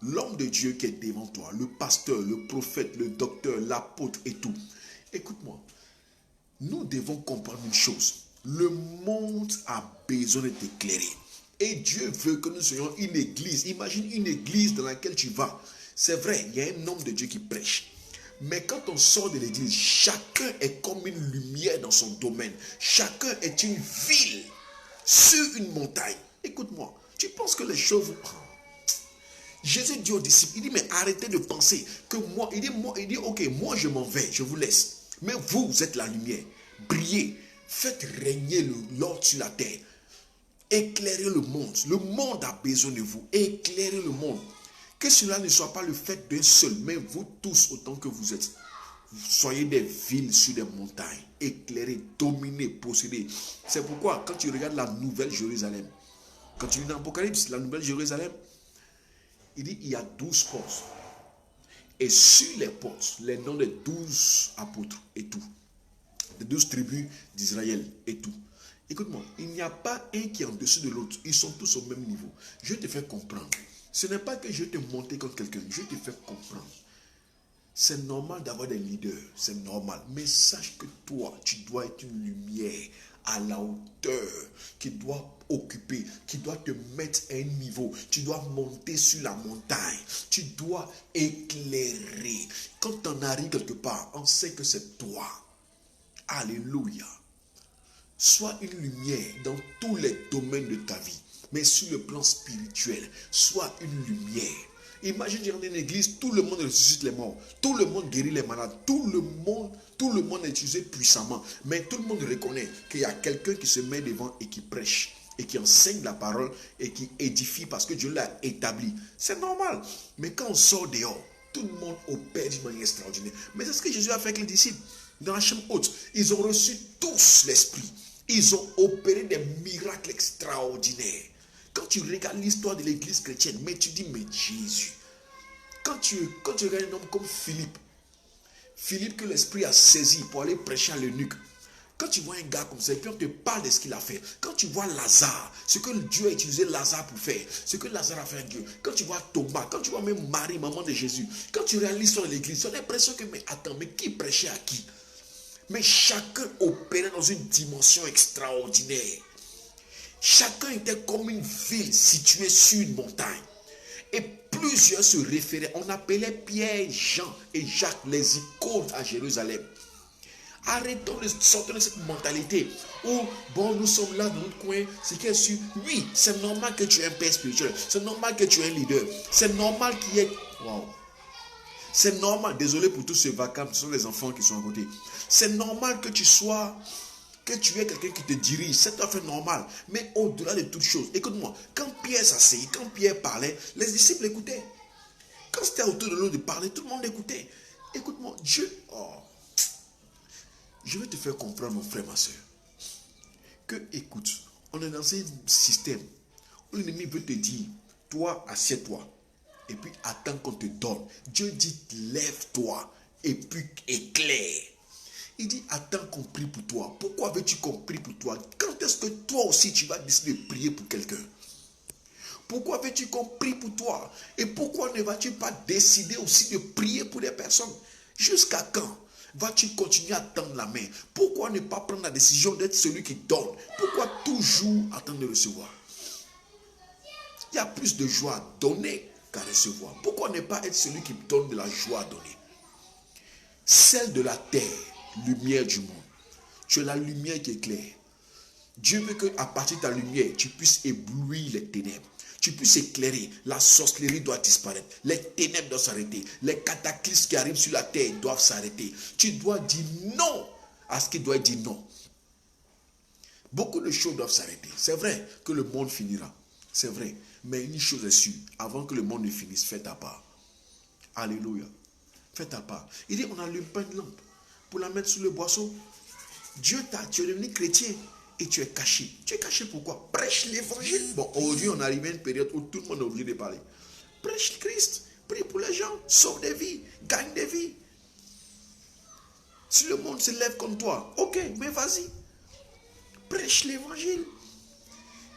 L'homme de Dieu qui est devant toi, le pasteur, le prophète, le docteur, l'apôtre et tout. Écoute-moi, nous devons comprendre une chose. Le monde a besoin d'être éclairé. Et Dieu veut que nous soyons une église. Imagine une église dans laquelle tu vas. C'est vrai, il y a un homme de Dieu qui prêche. Mais quand on sort de l'église, chacun est comme une lumière dans son domaine. Chacun est une ville sur une montagne. Écoute-moi, tu penses que les choses vous prennent. Jésus dit aux disciples, il dit mais arrêtez de penser que moi, il dit ok, moi je m'en vais, je vous laisse. Mais vous êtes la lumière. Brillez, faites régner l'ordre sur la terre. Éclairez le monde. Le monde a besoin de vous. Éclairez le monde. Que cela ne soit pas le fait d'un seul, mais vous tous autant que vous êtes. Soyez des villes sur des montagnes, éclairées, dominées, possédées. C'est pourquoi quand tu regardes la nouvelle Jérusalem, quand tu lis dans l'Apocalypse, la nouvelle Jérusalem, il dit il y a 12 portes. Et sur les portes, les noms des 12 apôtres et tout. Des 12 tribus d'Israël et tout. Écoute-moi, il n'y a pas un qui est en dessus de l'autre. Ils sont tous au même niveau. Je te fais comprendre. Ce n'est pas que je te monter contre quelqu'un. Je te fais comprendre. C'est normal d'avoir des leaders, c'est normal. Mais sache que toi, tu dois être une lumière à la hauteur, qui doit occuper, qui doit te mettre à un niveau. Tu dois monter sur la montagne. Tu dois éclairer. Quand tu en arrives quelque part, on sait que c'est toi. Alléluia. Sois une lumière dans tous les domaines de ta vie. Mais sur le plan spirituel, sois une lumière. Imagine, dans une église, tout le monde ressuscite les morts, tout le monde guérit les malades, tout le monde est utilisé puissamment. Mais tout le monde reconnaît qu'il y a quelqu'un qui se met devant et qui prêche, et qui enseigne la parole, et qui édifie parce que Dieu l'a établi. C'est normal. Mais quand on sort dehors, tout le monde opère d'une manière extraordinaire. Mais c'est ce que Jésus a fait avec les disciples. Dans la chambre haute, ils ont reçu tous l'Esprit. Ils ont opéré des miracles extraordinaires. Quand tu regardes l'histoire de l'église chrétienne, mais tu dis, mais Jésus. Quand tu regardes un homme comme Philippe que l'Esprit a saisi pour aller prêcher à l'eunuque. Quand tu vois un gars comme ça, et puis on te parle de ce qu'il a fait. Quand tu vois Lazare, ce que Dieu a utilisé Lazare pour faire, ce que Lazare a fait à Dieu. Quand tu vois Thomas, quand tu vois même Marie, maman de Jésus. Quand tu regardes l'histoire de l'église, tu as l'impression que, mais attends, mais qui prêchait à qui? Mais chacun opérait dans une dimension extraordinaire. Chacun était comme une ville située sur une montagne. Et plusieurs se référaient. On appelait Pierre, Jean et Jacques les icônes à Jérusalem. Arrêtons de sortir de cette mentalité où, bon, nous sommes là dans notre coin, c'est qu'il y a su. Oui, c'est normal que tu aies un père spirituel. C'est normal que tu aies un leader. C'est normal qu'il y ait. Wow. C'est normal. Désolé pour tous ces vacances, ce sont les enfants qui sont à côté. C'est normal que tu sois. Que tu aies quelqu'un qui te dirige, c'est tout à fait normal. Mais au-delà de toutes choses, écoute-moi, quand Pierre s'asseyait, quand Pierre parlait, les disciples écoutaient. Quand c'était autour de l'eau de parler, tout le monde écoutait. Écoute-moi, Dieu, je vais te faire comprendre, mon frère, ma soeur, que, écoute, on est dans un système où l'ennemi veut te dire, toi, assieds-toi, et puis attends qu'on te donne. Dieu dit, lève-toi, et puis éclaire. Il dit, attends qu'on prie pour toi. Pourquoi veux-tu qu'on prie pour toi? Quand est-ce que toi aussi tu vas décider de prier pour quelqu'un? Pourquoi veux-tu qu'on prie pour toi? Et pourquoi ne vas-tu pas décider aussi de prier pour les personnes? Jusqu'à quand vas-tu continuer à tendre la main? Pourquoi ne pas prendre la décision d'être celui qui donne? Pourquoi toujours attendre de recevoir? Il y a plus de joie à donner qu'à recevoir. Pourquoi ne pas être celui qui donne de la joie à donner? Celle de la terre, lumière du monde. Tu es la lumière qui éclaire. Dieu veut qu'à partir de ta lumière, tu puisses éblouir les ténèbres. Tu puisses éclairer. La sorcellerie doit disparaître. Les ténèbres doivent s'arrêter. Les cataclysmes qui arrivent sur la terre doivent s'arrêter. Tu dois dire non à ce qui doit dire non. Beaucoup de choses doivent s'arrêter. C'est vrai que le monde finira. C'est vrai. Mais une chose est sûre. Avant que le monde ne finisse, fais ta part. Alléluia. Fais ta part. Il dit, on n'allume pas une lampe pour la mettre sous le boisseau. Tu es devenu chrétien et tu es caché. Tu es caché pourquoi? Prêche l'évangile. Bon, aujourd'hui, on arrive à une période où tout le monde est obligé de parler. Prêche Christ. Prie pour les gens. Sauve des vies. Gagne des vies. Si le monde se lève contre toi, ok, mais vas-y. Prêche l'évangile.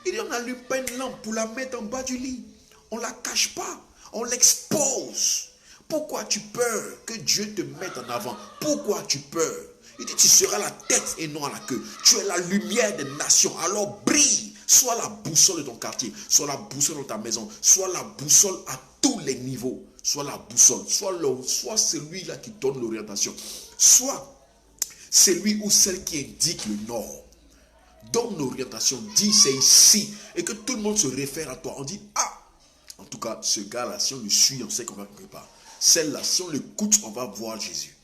Il dit, on n'allume pas une lampe pour la mettre en bas du lit. On ne la cache pas. On l'expose. Pourquoi tu peur que Dieu te mette en avant? Pourquoi tu peur? Il dit, tu seras la tête et non à la queue. Tu es la lumière des nations. Alors brille. Sois la boussole de ton quartier. Sois la boussole de ta maison. Sois la boussole à tous les niveaux. Sois la boussole. Sois celui-là qui donne l'orientation. Sois celui ou celle qui indique le nord. Donne l'orientation. Dis, c'est ici. Et que tout le monde se réfère à toi. On dit, ah, en tout cas, ce gars-là, si on le suit, on sait qu'on va quelque part. Celle-là, si on l'écoute, on va voir Jésus.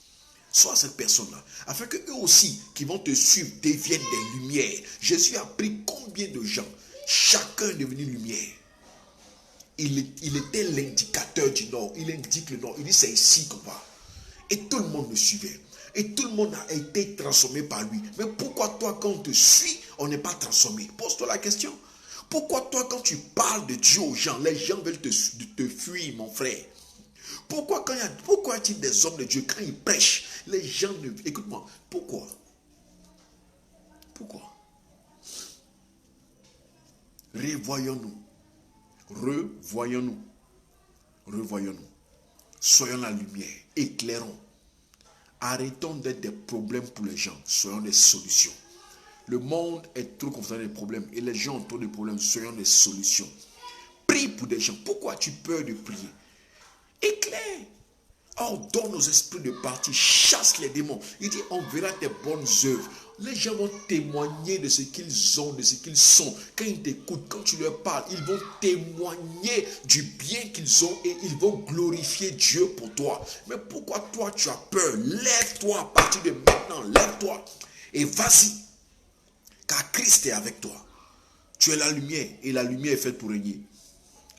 Sois cette personne-là, afin que eux aussi, qui vont te suivre, deviennent des lumières. Jésus a pris combien de gens? Chacun est devenu lumière. Il était l'indicateur du nord. Il indique le nord. Il dit, c'est ici qu'on va. Et tout le monde le suivait. Et tout le monde a été transformé par lui. Mais pourquoi toi, quand on te suit, on n'est pas transformé? Pose-toi la question. Pourquoi toi, quand tu parles de Dieu aux gens, les gens veulent te fuir, mon frère? Pourquoi y a-t-il des hommes de Dieu, quand ils prêchent, les gens ne... Écoute-moi, pourquoi? Revoyons-nous. Soyons la lumière, éclairons. Arrêtons d'être des problèmes pour les gens, soyons des solutions. Le monde est trop confronté à des problèmes et les gens ont trop de problèmes, soyons des solutions. Prie pour des gens. Pourquoi tu peur de prier? Éclaire. Ordonne nos esprits de partir, chasse les démons. Il dit, on verra tes bonnes œuvres. Les gens vont témoigner de ce qu'ils ont, de ce qu'ils sont. Quand ils t'écoutent, quand tu leur parles, ils vont témoigner du bien qu'ils ont et ils vont glorifier Dieu pour toi. Mais pourquoi toi tu as peur? Lève-toi à partir de maintenant, lève-toi et vas-y. Car Christ est avec toi. Tu es la lumière et la lumière est faite pour régner.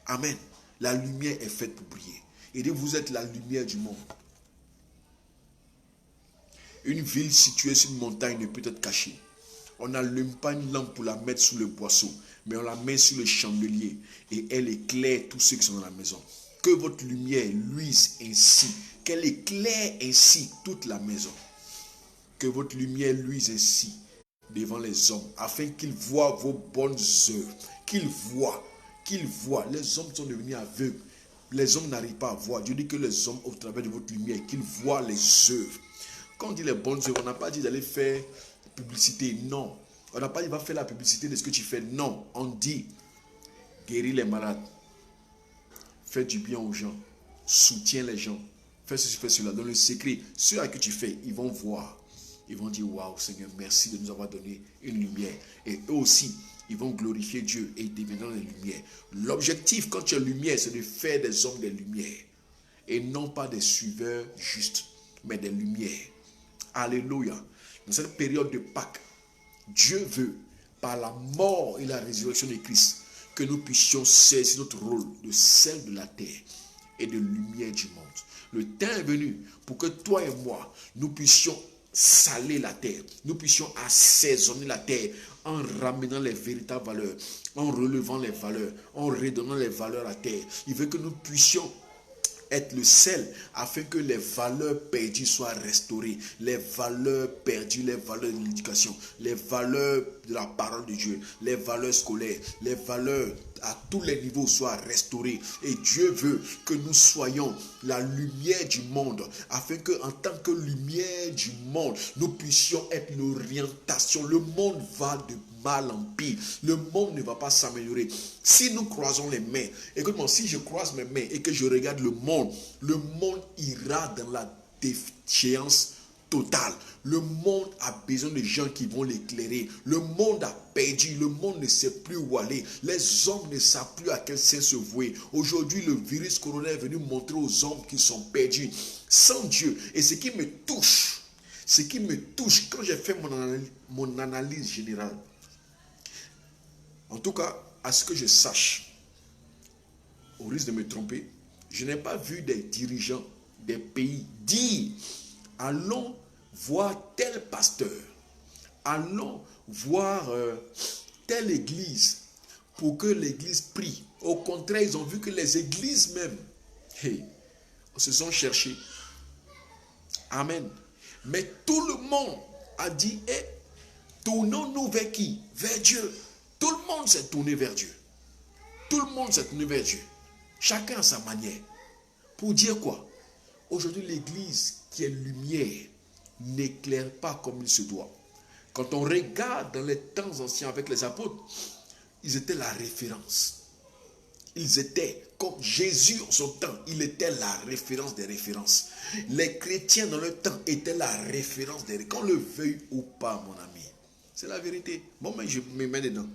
Amen. La lumière est faite pour briller. Il dit, vous êtes la lumière du monde. Une ville située sur une montagne ne peut être cachée. On n'allume pas une lampe pour la mettre sous le boisseau, mais on la met sur le chandelier et elle éclaire tous ceux qui sont dans la maison. Que votre lumière luise ainsi, qu'elle éclaire ainsi toute la maison. Que votre lumière luise ainsi devant les hommes, afin qu'ils voient vos bonnes œuvres. Qu'ils voient. Les hommes sont devenus aveugles. Les hommes n'arrivent pas à voir. Dieu dit que les hommes, au travers de votre lumière, qu'ils voient les œuvres. Quand on dit les bonnes œuvres, on n'a pas dit d'aller faire publicité. Non. On n'a pas dit va faire la publicité de ce que tu fais. Non. On dit guérir les malades. Fais du bien aux gens. Soutiens les gens. Fais ceci, fais cela. Dans le secret, ceux à qui tu fais, ils vont voir. Ils vont dire, waouh Seigneur, merci de nous avoir donné une lumière. Et eux aussi, ils vont glorifier Dieu et devenir les lumières. L'objectif, quand tu es lumière, c'est de faire des hommes des lumières. Et non pas des suiveurs justes, mais des lumières. Alléluia. Dans cette période de Pâques, Dieu veut, par la mort et la résurrection de Christ, que nous puissions saisir notre rôle de sel de la terre et de lumière du monde. Le temps est venu pour que toi et moi, nous puissions saler la terre, nous puissions assaisonner la terre en ramenant les véritables valeurs, en relevant les valeurs, en redonnant les valeurs à terre. Il veut que nous puissions être le sel afin que les valeurs perdues soient restaurées, les valeurs perdues, les valeurs de l'éducation, les valeurs de la parole de Dieu, les valeurs scolaires, les valeurs à tous les niveaux soient restaurées. Et Dieu veut que nous soyons la lumière du monde afin que en tant que lumière du monde, nous puissions être l'orientation. Le monde va de mal en pire. Le monde ne va pas s'améliorer. Si nous croisons les mains, écoute-moi, si je croise mes mains et que je regarde le monde ira dans la déchéance totale. Le monde a besoin de gens qui vont l'éclairer. Le monde a perdu. Le monde ne sait plus où aller. Les hommes ne savent plus à quel sens se vouer. Aujourd'hui, le virus corona est venu montrer aux hommes qui sont perdus sans Dieu. Et ce qui me touche quand j'ai fait mon analyse générale, en tout cas, à ce que je sache, au risque de me tromper, je n'ai pas vu des dirigeants des pays dire « Allons voir tel pasteur, allons voir telle église pour que l'église prie. » Au contraire, ils ont vu que les églises même se sont cherchées. Amen. Mais tout le monde a dit tournons-nous vers qui? Vers Dieu. Tout le monde s'est tourné vers Dieu. Tout le monde s'est tourné vers Dieu. Chacun à sa manière. Pour dire quoi? Aujourd'hui, l'église qui est lumière n'éclaire pas comme il se doit. Quand on regarde dans les temps anciens avec les apôtres, ils étaient la référence. Ils étaient comme Jésus en son temps, il était la référence des références. Les chrétiens dans leur temps étaient la référence des références. Qu'on le veuille ou pas, mon ami. C'est la vérité. Bon, mais je me mets dedans.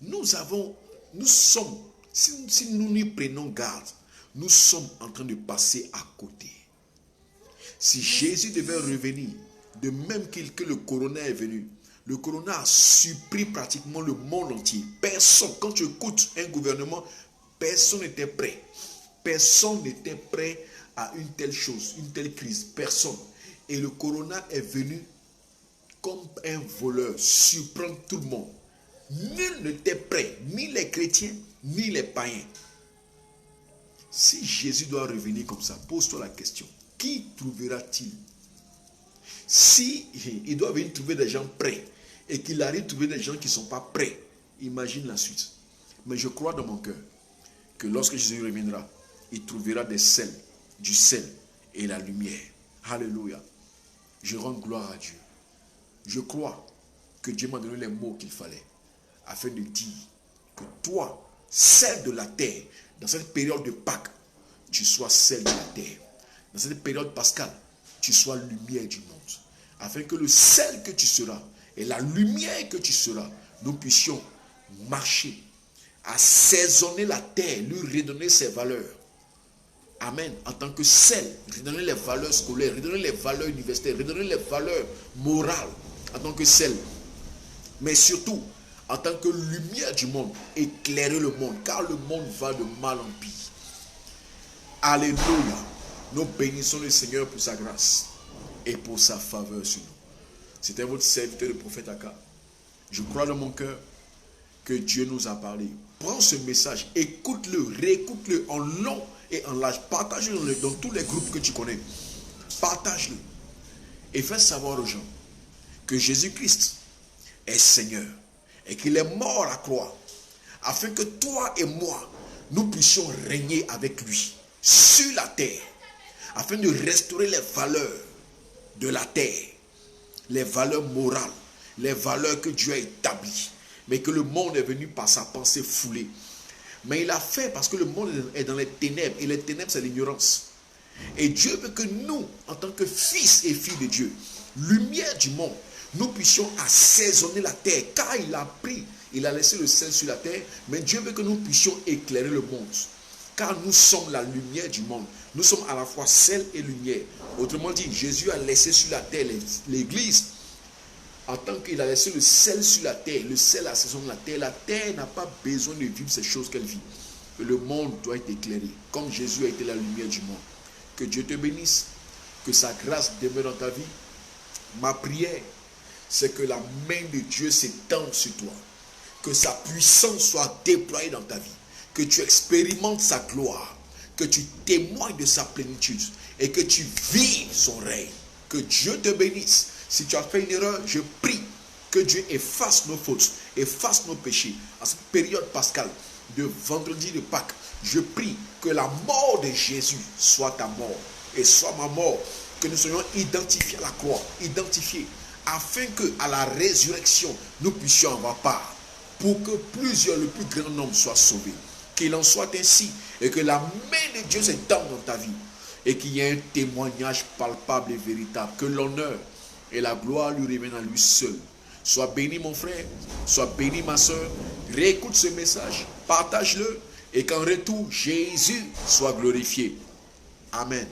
Nous sommes, si nous n'y prenons garde, nous sommes en train de passer à côté. Si Jésus devait revenir, de même que le corona est venu, le corona a surpris pratiquement le monde entier. Personne, quand tu écoutes un gouvernement, personne n'était prêt. Personne n'était prêt à une telle chose, une telle crise. Personne. Et le corona est venu comme un voleur, surprendre tout le monde. Nul n'était prêt, ni les chrétiens, ni les païens. Si Jésus doit revenir comme ça, pose-toi la question. Qui trouvera-t-il? Si il doit venir trouver des gens prêts et qu'il arrive à trouver des gens qui ne sont pas prêts, imagine la suite. Mais je crois dans mon cœur que lorsque Jésus reviendra, il trouvera du sel et la lumière. Alléluia. Je rends gloire à Dieu. Je crois que Dieu m'a donné les mots qu'il fallait afin de dire que toi, sel de la terre, dans cette période de Pâques, tu sois sel de la terre. Dans cette période pascale, tu sois lumière du monde. Afin que le sel que tu seras et la lumière que tu seras, nous puissions marcher, assaisonner la terre, lui redonner ses valeurs. Amen. En tant que sel, redonner les valeurs scolaires, redonner les valeurs universitaires, redonner les valeurs morales en tant que sel. Mais surtout, en tant que lumière du monde, éclairer le monde, car le monde va de mal en pis. Alléluia. Nous bénissons le Seigneur pour sa grâce et pour sa faveur sur nous. C'était votre serviteur, le prophète Aka. Je crois dans mon cœur que Dieu nous a parlé. Prends ce message, écoute-le, réécoute-le en long et en large. Partage-le dans tous les groupes que tu connais. Partage-le. Et fais savoir aux gens que Jésus-Christ est Seigneur et qu'il est mort à la croix afin que toi et moi, nous puissions régner avec lui sur la terre afin de restaurer les valeurs de la terre, les valeurs morales, les valeurs que Dieu a établies, mais que le monde est venu par sa pensée foulée. Mais il a fait parce que le monde est dans les ténèbres, et les ténèbres c'est l'ignorance. Et Dieu veut que nous, en tant que fils et filles de Dieu, lumière du monde, nous puissions assaisonner la terre, car il a pris, il a laissé le sel sur la terre, mais Dieu veut que nous puissions éclairer le monde. Car nous sommes la lumière du monde. Nous sommes à la fois sel et lumière. Autrement dit, Jésus a laissé sur la terre l'église. En tant qu'il a laissé le sel sur la terre, le sel assaisonne la terre n'a pas besoin de vivre ces choses qu'elle vit. Le monde doit être éclairé, comme Jésus a été la lumière du monde. Que Dieu te bénisse, que sa grâce demeure dans ta vie. Ma prière, c'est que la main de Dieu s'étende sur toi. Que sa puissance soit déployée dans ta vie. Que tu expérimentes sa gloire, que tu témoignes de sa plénitude et que tu vives son règne. Que Dieu te bénisse. Si tu as fait une erreur, je prie que Dieu efface nos fautes, efface nos péchés. En cette période pascale de vendredi de Pâques, je prie que la mort de Jésus soit ta mort et soit ma mort. Que nous soyons identifiés à la croix, identifiés, afin que à la résurrection, nous puissions avoir part. Pour que le plus grand nombre soient sauvés. Qu'il en soit ainsi et que la main de Dieu s'étende dans ta vie et qu'il y ait un témoignage palpable et véritable. Que l'honneur et la gloire lui reviennent à lui seul. Sois béni mon frère, sois béni ma soeur. Réécoute ce message, partage-le et qu'en retour, Jésus soit glorifié. Amen.